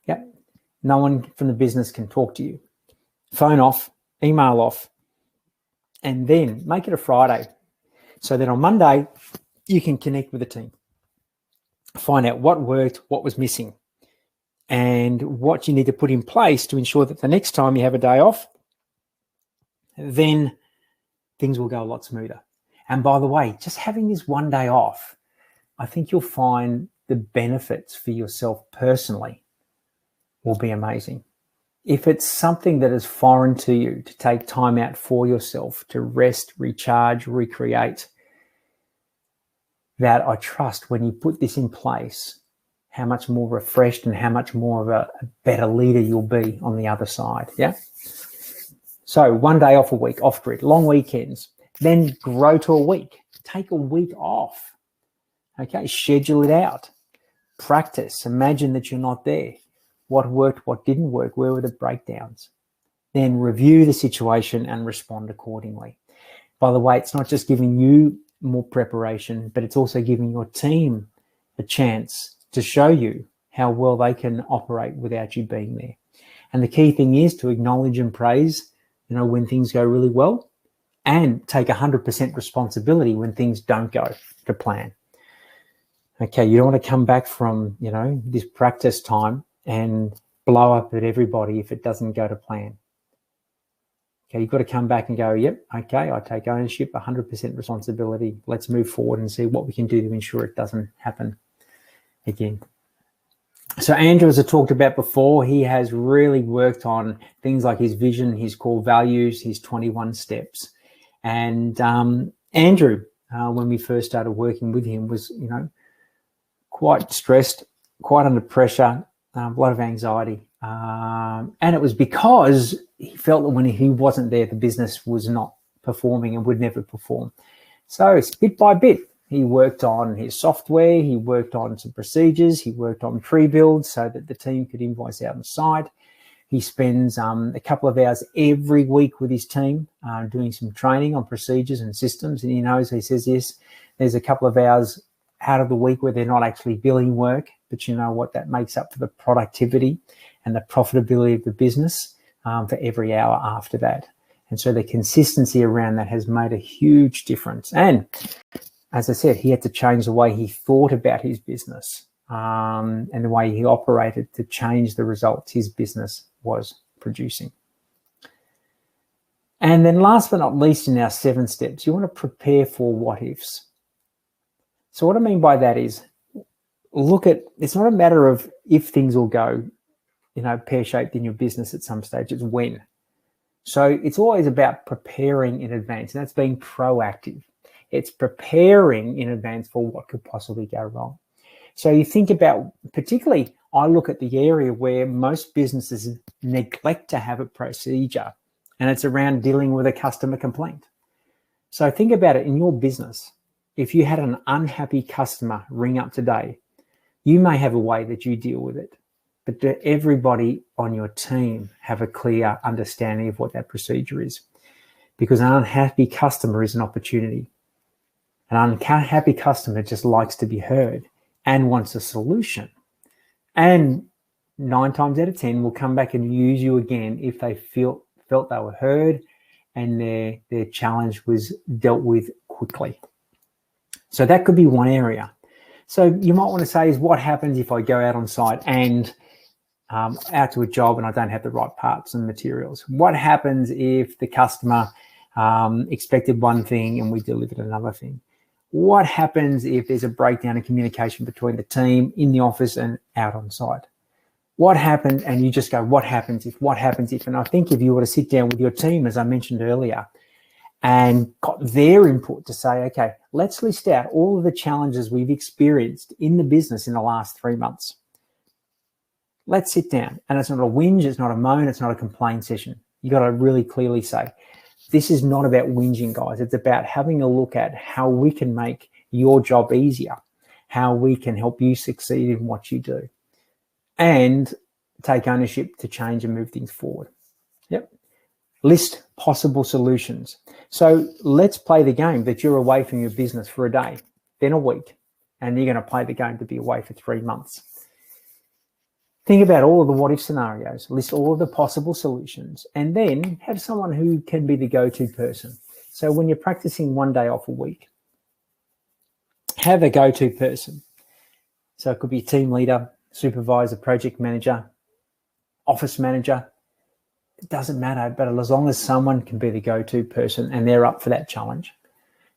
S2: Yep. No one from the business can talk to you. Phone off, email off, and then make it a Friday so that on Monday you can connect with the team. Find out what worked, what was missing, and what you need to put in place to ensure that the next time you have a day off, then things will go a lot smoother. And by the way, just having this 1 day off, I think you'll find the benefits for yourself personally will be amazing. If it's something that is foreign to you, to take time out for yourself, to rest, recharge, recreate, that I trust when you put this in place, how much more refreshed and how much more of a better leader you'll be on the other side. Yeah. So 1 day off a week, off grid, long weekends, then grow to a week. Take a week off. Okay, schedule it out. Practice. Imagine that you're not there. What worked, what didn't work, where were the breakdowns? Then review the situation and respond accordingly. By the way, it's not just giving you more preparation, but it's also giving your team a chance to show you how well they can operate without you being there. And the key thing is to acknowledge and praise, when things go really well, and take 100% responsibility when things don't go to plan. Okay, you don't want to come back from, this practice time and blow up at everybody if it doesn't go to plan. Okay, you've got to come back and go, yep, okay, I take ownership, 100% responsibility. Let's move forward and see what we can do to ensure it doesn't happen again. So Andrew, as I talked about before, he has really worked on things like his vision, his core values, his 21 steps. And Andrew, when we first started working with him, was, quite stressed, quite under pressure, a lot of anxiety. And it was because he felt that when he wasn't there, the business was not performing and would never perform. So bit by bit, he worked on his software, he worked on some procedures, he worked on pre-builds so that the team could invoice out on site. He spends a couple of hours every week with his team doing some training on procedures and systems. And he says, yes, there's a couple of hours out of the week where they're not actually billing work, but you know what, that makes up for the productivity and the profitability of the business for every hour after that. And so the consistency around that has made a huge difference. And as I said, he had to change the way he thought about his business and the way he operated to change the results his business was producing. And then last but not least, in our 7 steps, you want to prepare for what ifs. So what I mean by that is look at, it's not a matter of if things will go, pear-shaped in your business at some stage, it's when. So it's always about preparing in advance, and that's being proactive. It's preparing in advance for what could possibly go wrong. So you think about, particularly, I look at the area where most businesses neglect to have a procedure, and it's around dealing with a customer complaint. So think about it in your business. If you had an unhappy customer ring up today, you may have a way that you deal with it, but do everybody on your team have a clear understanding of what that procedure is? Because an unhappy customer is an opportunity. An unhappy customer just likes to be heard and wants a solution. And 9 times out of 10 will come back and use you again if they felt they were heard and their challenge was dealt with quickly. So that could be one area. So you might want to say is, what happens if I go out on site and out to a job and I don't have the right parts and materials? What happens if the customer expected one thing and we delivered another thing? What happens if there's a breakdown in communication between the team in the office and out on site? What happens? And you just go, what happens if, what happens if? And I think if you were to sit down with your team, as I mentioned earlier, and got their input to say, okay, let's list out all of the challenges we've experienced in the business in the last 3 months. Let's sit down. And it's not a whinge, it's not a moan, it's not a complaint session. You got to really clearly say, this is not about whinging, guys. It's about having a look at how we can make your job easier, how we can help you succeed in what you do, and take ownership to change and move things forward. Yep. List possible solutions. So let's play the game that you're away from your business for a day, then a week, and you're going to play the game to be away for 3 months. Think about all of the what-if scenarios, list all of the possible solutions, and then have someone who can be the go-to person. So when you're practicing 1 day off a week, have a go-to person. So it could be a team leader, supervisor, project manager, office manager. It doesn't matter, but as long as someone can be the go-to person and they're up for that challenge,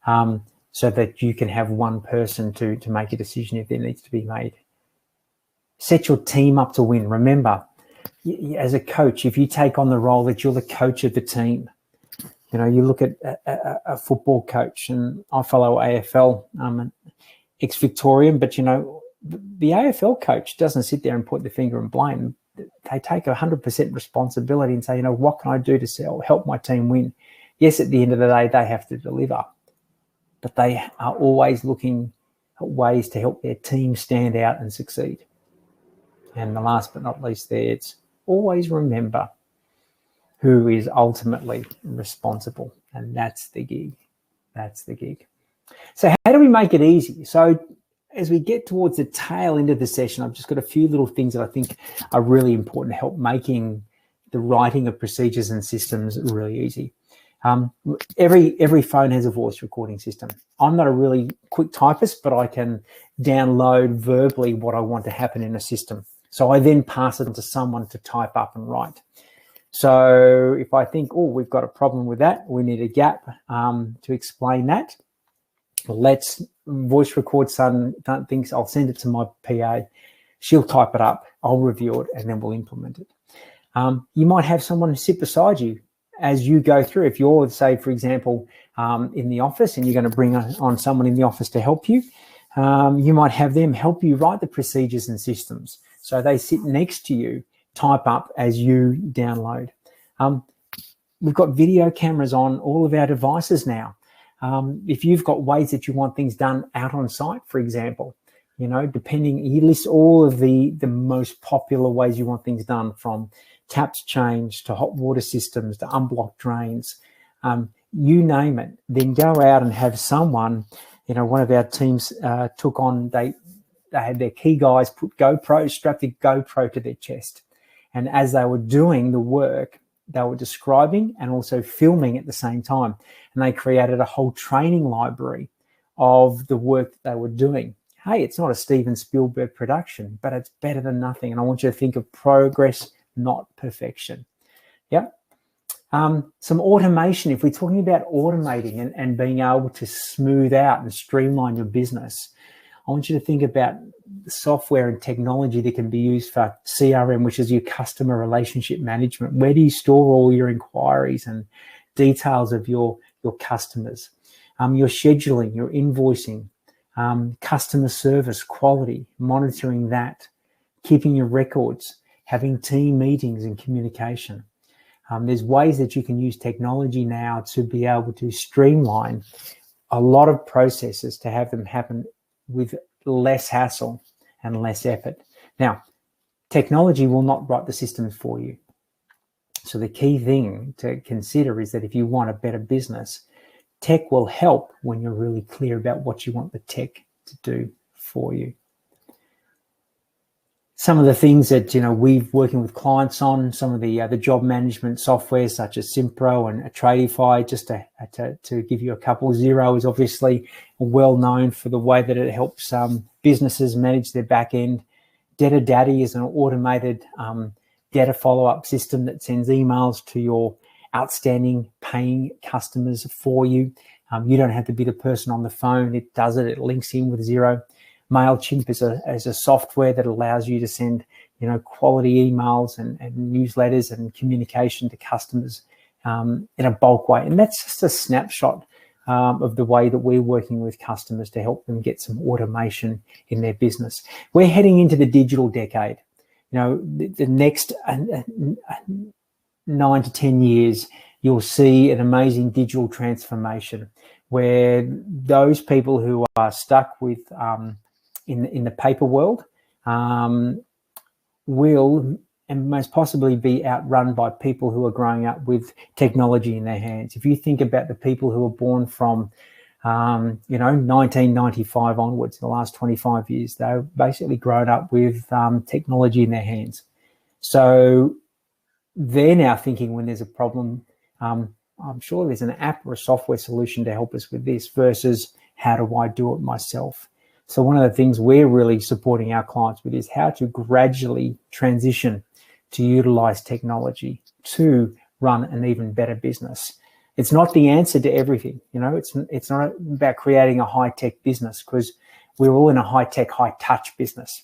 S2: so that you can have one person to make a decision if there needs to be made. Set your team up to win. Remember, as a coach, if you take on the role that you're the coach of the team, you look at a football coach, and I follow AFL. I'm an ex-Victorian, but the AFL coach doesn't sit there and point the finger and blame. They take 100% responsibility and say, what can I do to help my team win? Yes, at the end of the day, they have to deliver, but they are always looking at ways to help their team stand out and succeed. And the last but not least there, it's always remember who is ultimately responsible. And that's the gig. That's the gig. So how do we make it easy? So as we get towards the tail end of the session, I've just got a few little things that I think are really important to help making the writing of procedures and systems really easy. Every phone has a voice recording system. I'm not a really quick typist, but I can download verbally what I want to happen in a system. So I then pass it on to someone to type up and write. So if I think, we've got a problem with that, we need a gap to explain that, let's voice record some things. I'll send it to my PA. She'll type it up. I'll review it, and then we'll implement it. You might have someone sit beside you as you go through. If you're, say, for example, in the office and you're going to bring on someone in the office to help you, you might have them help you write the procedures and systems. So they sit next to you, type up as you download. We've got video cameras on all of our devices now. If you've got ways that you want things done out on site, for example, you list all of the most popular ways you want things done, from taps changed to hot water systems to unblocked drains, you name it. Then go out and have someone, one of our teams took on, they had their key guys strapped a GoPro to their chest. And as they were doing the work, they were describing and also filming at the same time. And they created a whole training library of the work that they were doing. Hey, it's not a Steven Spielberg production, but it's better than nothing. And I want you to think of progress, not perfection. Yeah. Some automation. If we're talking about automating and being able to smooth out and streamline your business, I want you to think about the software and technology that can be used for CRM, which is your customer relationship management. Where do you store all your inquiries and details of your customers? Your scheduling, your invoicing, customer service, quality, monitoring that, keeping your records, having team meetings and communication. There's ways that you can use technology now to be able to streamline a lot of processes to have them happen with less hassle and less effort. Now, technology will not write the systems for you. So the key thing to consider is that if you want a better business, tech will help when you're really clear about what you want the tech to do for you. Some of the things that we've working with clients on, some of the job management software such as Simpro and Tradify, just to give you a couple. Xero is obviously well known for the way that it helps businesses manage their back end. Debtor Daddy is an automated debtor follow-up system that sends emails to your outstanding paying customers for you. You don't have to be the person on the phone. It does it. It links in with Xero. MailChimp is a software that allows you to send, quality emails and newsletters and communication to customers in a bulk way. And that's just a snapshot of the way that we're working with customers to help them get some automation in their business. We're heading into the digital decade. The next 9 to 10 years, you'll see an amazing digital transformation where those people who are stuck with in the paper world will and most possibly be outrun by people who are growing up with technology in their hands. If you think about the people who were born from 1995 onwards, the last 25 years, they've basically grown up with technology in their hands. So they're now thinking when there's a problem, I'm sure there's an app or a software solution to help us with this versus how do I do it myself? So one of the things we're really supporting our clients with is how to gradually transition to utilize technology to run an even better business. It's not the answer to everything. It's not about creating a high-tech business because we're all in a high-tech, high-touch business.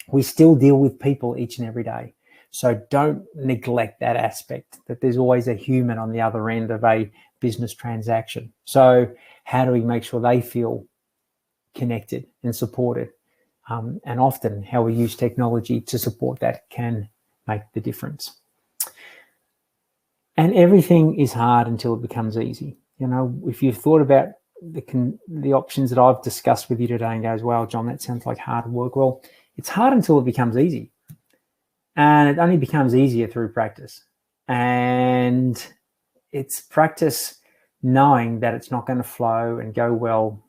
S2: We still deal with people each and every day. So don't neglect that aspect, that there's always a human on the other end of a business transaction. So how do we make sure they feel connected and supported? And often how we use technology to support that can make the difference. And everything is hard until it becomes easy. If you've thought about the options that I've discussed with you today and goes, well, John, that sounds like hard work. Well, it's hard until it becomes easy. And it only becomes easier through practice. And it's practice knowing that it's not going to flow and go well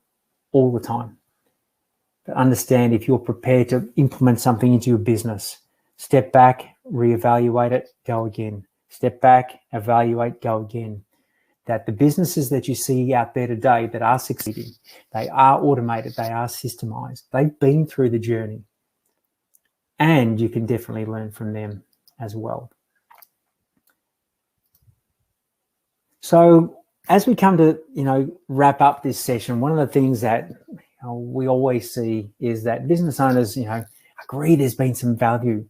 S2: all the time. But understand if you're prepared to implement something into your business, step back, reevaluate it, go again. Step back, evaluate, go again. That the businesses that you see out there today that are succeeding, they are automated, they are systemized, they've been through the journey. And you can definitely learn from them as well. So as we come to, wrap up this session, one of the things that we always see is that business owners, agree there's been some value.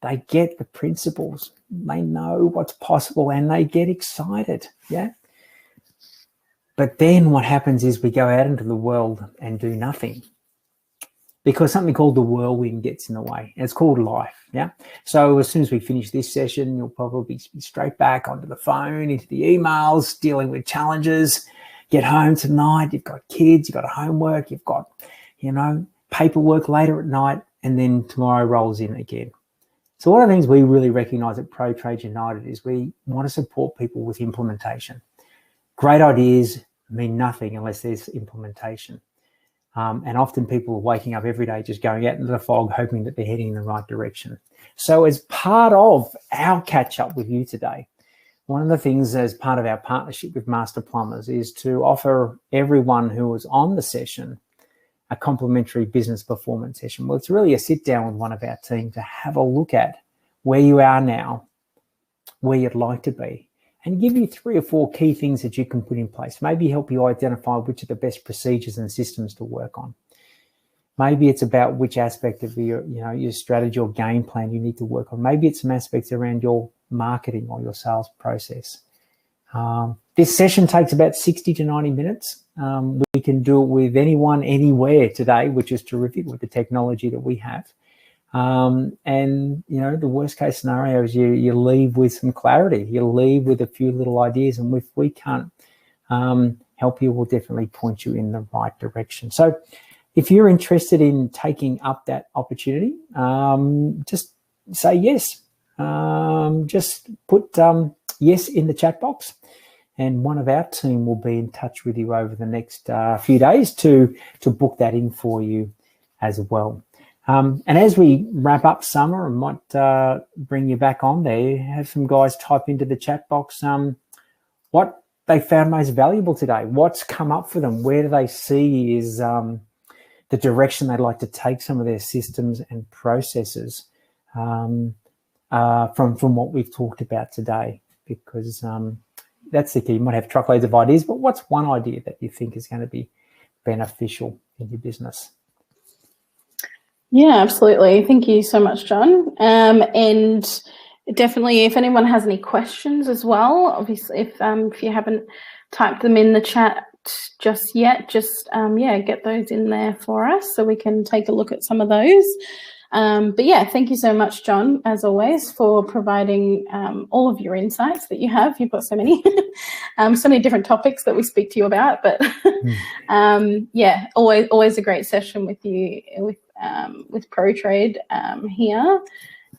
S2: They get the principles, they know what's possible, and they get excited, yeah? But then what happens is we go out into the world and do nothing because something called the whirlwind gets in the way. And it's called life, yeah? So as soon as we finish this session, you'll probably be straight back onto the phone, into the emails, dealing with challenges. Get home tonight, you've got kids, you've got homework, you've got, paperwork later at night, and then tomorrow rolls in again. So one of the things we really recognize at PROTRADE United is we want to support people with implementation. Great ideas mean nothing unless there's implementation. And often people are waking up every day just going out into the fog, hoping that they're heading in the right direction. So as part of our catch up with you today, one of the things as part of our partnership with Master Plumbers is to offer everyone who was on the session a complimentary business performance session. Well, it's really a sit down with one of our team to have a look at where you are now, where you'd like to be, and give you 3 or 4 key things that you can put in place. Maybe help you identify which are the best procedures and systems to work on. Maybe it's about which aspect of your strategy or game plan you need to work on. Maybe it's some aspects around your marketing or your sales process. This session takes about 60 to 90 minutes. We can do it with anyone, anywhere today, which is terrific with the technology that we have. And, the worst case scenario is you leave with some clarity. You leave with a few little ideas, and if we can't help you, we'll definitely point you in the right direction. So if you're interested in taking up that opportunity, just say yes. Just put yes in the chat box, and one of our team will be in touch with you over the next few days to book that in for you as well. And as we wrap up summer, I might bring you back on there, have some guys type into the chat box what they found most valuable today, what's come up for them, where do they see is the direction they'd like to take some of their systems and processes from what we've talked about today, because that's the key. You might have truckloads of ideas, but what's one idea that you think is going to be beneficial in your business?
S1: Yeah, absolutely. Thank you so much, John. And definitely, if anyone has any questions as well, obviously, if you haven't typed them in the chat just yet, just get those in there for us so we can take a look at some of those. But yeah, thank you so much, John, as always, for providing all of your insights that you have. You've got so many, so many different topics that we speak to you about. But yeah, always a great session with you with ProTrade here.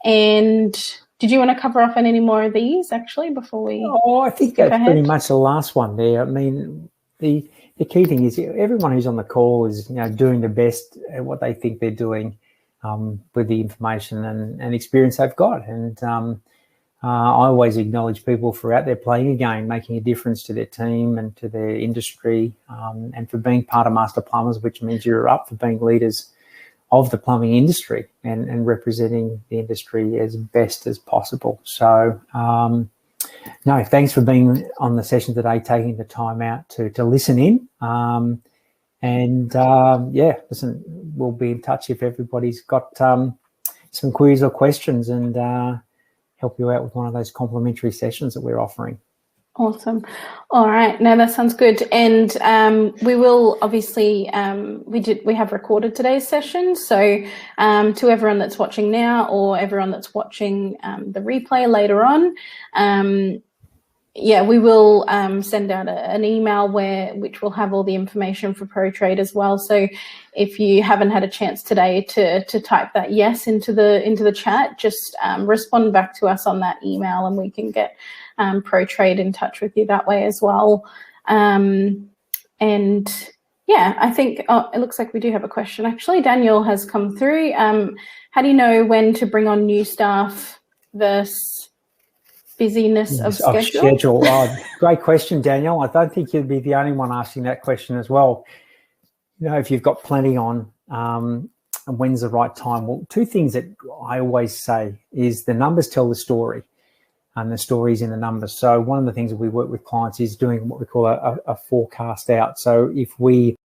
S1: And did you want to cover off on any more of these actually before we?
S2: Oh, I think that's pretty much the last one there. I mean, the key thing is everyone who's on the call is doing the best at what they think they're doing with the information and experience they've got. And I always acknowledge people for out there playing a game, making a difference to their team and to their industry, and for being part of Master Plumbers, which means you're up for being leaders of the plumbing industry and representing the industry as best as possible. So, no, thanks for being on the session today, taking the time out to listen in. Listen, we'll be in touch if everybody's got some queries or questions, and help you out with one of those complimentary sessions that we're offering. Awesome.
S1: All right. No, that sounds good. And we will obviously, we have recorded today's session. So to everyone that's watching now or everyone that's watching the replay later on, we will send out an email which will have all the information for ProTrade as well. So if you haven't had a chance today to type that yes into the chat, just respond back to us on that email, and we can get ProTrade in touch with you that way as well. And yeah, I think it looks like we do have a question. Actually, Daniel has come through. How do you know when to bring on new staff versus busyness of schedule?
S2: Oh, great question, Daniel. I don't think you'd be the only one asking that question as well. If you've got plenty on, and when's the right time? Well, two things that I always say is the numbers tell the story, and the story's in the numbers. So one of the things that we work with clients is doing what we call a forecast out. So if we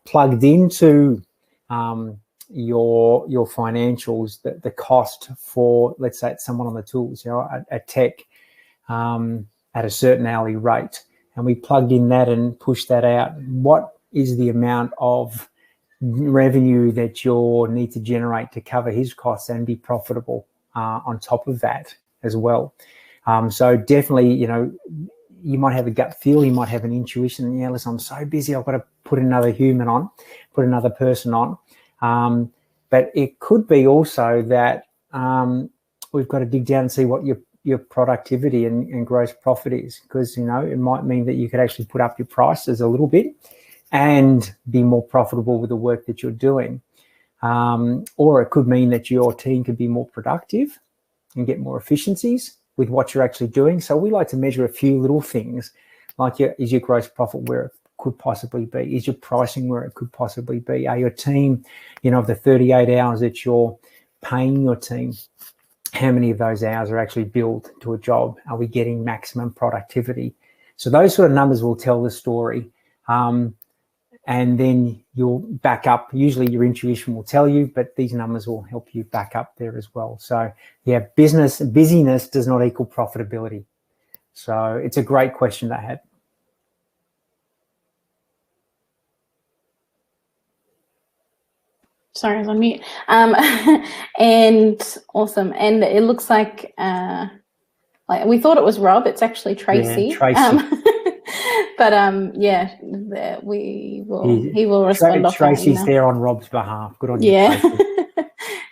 S2: plugged into your financials, the cost for, let's say it's someone on the tools, a tech at a certain hourly rate, and we plugged in that and pushed that out, what is the amount of revenue that you'll need to generate to cover his costs and be profitable on top of that as well? So definitely, you might have a gut feel, you might have an intuition. Yeah, listen, I'm so busy, I've got to put another human on, put another person on. But it could be also that we've got to dig down and see what your productivity and gross profit is, because, it might mean that you could actually put up your prices a little bit and be more profitable with the work that you're doing. Or it could mean that your team could be more productive and get more efficiencies with what you're actually doing. So we like to measure a few little things, like is your gross profit where it could possibly be? Is your pricing where it could possibly be? Are your team, of the 38 hours that you're paying your team, how many of those hours are actually billed to a job? Are we getting maximum productivity? So those sort of numbers will tell the story. and then you'll back up. Usually your intuition will tell you, but these numbers will help you back up there as well. So yeah, busyness does not equal profitability. So it's a great question to have.
S1: Sorry, I was on mute. And awesome. And it looks like we thought it was Rob. It's actually Tracy.
S2: Yeah, Tracy.
S1: But yeah, he will respond.
S2: Tracy's there on Rob's behalf. Good on you, Tracy.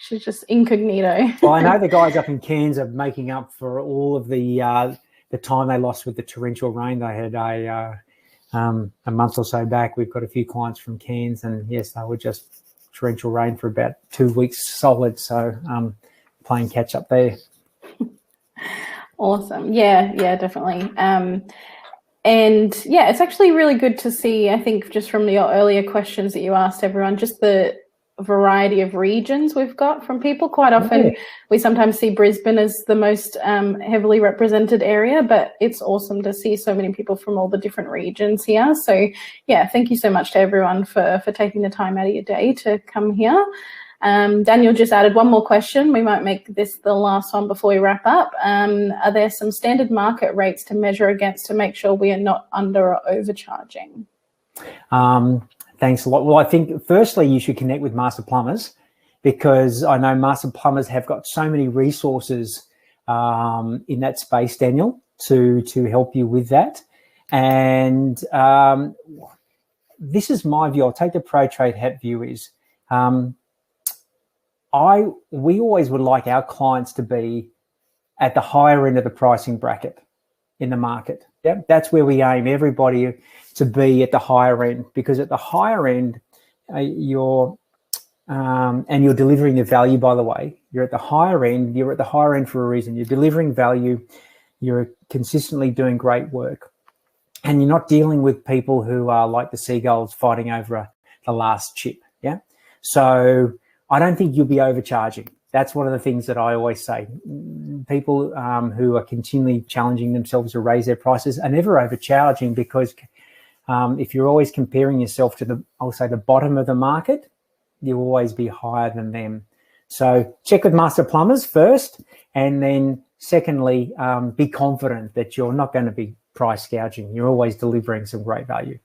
S1: She's just incognito.
S2: Well, I know the guys up in Cairns are making up for all of the time they lost with the torrential rain. They had a month or so back. We've got a few clients from Cairns, and yes, they were just torrential rain for about 2 weeks solid. So playing catch up there.
S1: Awesome. Yeah, definitely. And yeah, it's actually really good to see, I think, just from your earlier questions that you asked everyone, just the variety of regions we've got from people. Quite often we sometimes see Brisbane as the most heavily represented area, but it's awesome to see so many people from all the different regions here. So yeah, thank you so much to everyone for taking the time out of your day to come here. Daniel just added one more question. We might make this the last one before we wrap up. Are there some standard market rates to measure against to make sure we are not under or overcharging?
S2: Thanks a lot. Well, I think firstly you should connect with Master Plumbers, because I know Master Plumbers have got so many resources in that space, Daniel, to help you with that. And this is my view. I'll take the ProTrade hat view is we always would like our clients to be at the higher end of the pricing bracket in the market. Yeah, that's where we aim everybody to be, at the higher end, because at the higher end, you're delivering the value. By the way, you're at the higher end. You're at the higher end for a reason. You're delivering value. You're consistently doing great work, and you're not dealing with people who are like the seagulls fighting over the last chip. Yeah, so I don't think you'll be overcharging. That's one of the things that I always say. People who are continually challenging themselves to raise their prices are never overcharging, because if you're always comparing yourself to the bottom of the market, you'll always be higher than them. So check with Master Plumbers first, and then secondly, be confident that you're not going to be price gouging. You're always delivering some great value.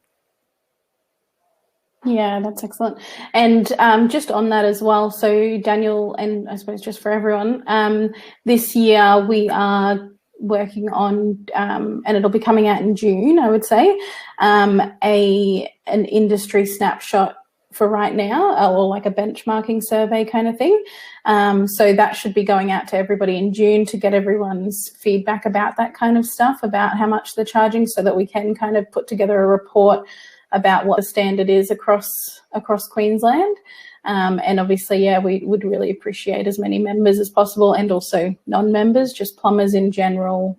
S1: Yeah, that's excellent. And just on that as well, so Daniel, and I suppose just for everyone, this year we are working on, and it'll be coming out in June, I would say, an industry snapshot for right now, or like a benchmarking survey kind of thing. So that should be going out to everybody in June to get everyone's feedback about that kind of stuff, about how much they're charging, so that we can kind of put together a report about what the standard is across Queensland. And obviously, yeah, we would really appreciate as many members as possible, and also non-members, just plumbers in general,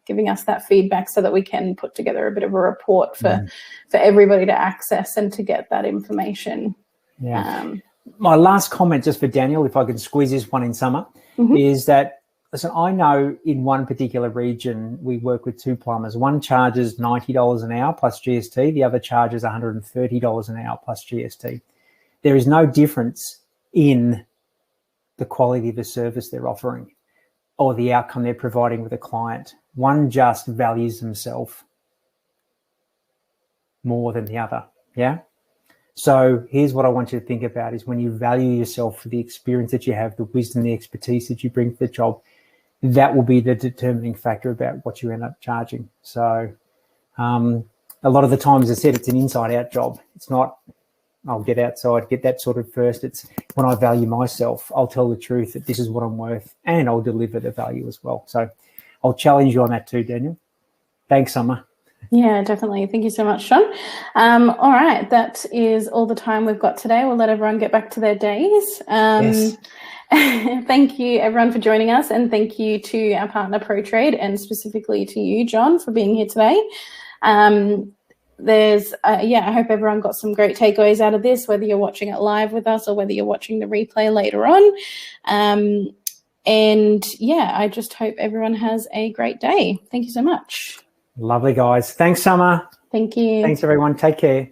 S1: giving us that feedback so that we can put together a bit of a report for everybody to access and to get that information.
S2: Yeah. My last comment, just for Daniel, if I can squeeze this one in summer, is that, listen, I know in one particular region we work with two plumbers. One charges $90 an hour plus GST. The other charges $130 an hour plus GST. There is no difference in the quality of the service they're offering or the outcome they're providing with a client. One just values themselves more than the other, yeah? So here's what I want you to think about is, when you value yourself for the experience that you have, the wisdom, the expertise that you bring to the job, that will be the determining factor about what you end up charging. So a lot of the times, as I said, it's an inside-out job. It's not, I'll get outside, get that sorted first. It's when I value myself, I'll tell the truth that this is what I'm worth, and I'll deliver the value as well. So I'll challenge you on that too, Daniel. Thanks, Summer.
S1: Yeah, definitely. Thank you so much, Sean. All right, that is all the time we've got today. We'll let everyone get back to their days.
S2: Yes.
S1: Thank you, everyone, for joining us, and thank you to our partner ProTrade, and specifically to you, John, for being here today. I hope everyone got some great takeaways out of this, whether you're watching it live with us or whether you're watching the replay later on. And yeah, I just hope everyone has a great day. Thank you so much.
S2: Lovely, guys. Thanks, Summer.
S1: Thank you.
S2: Thanks, everyone. Take care.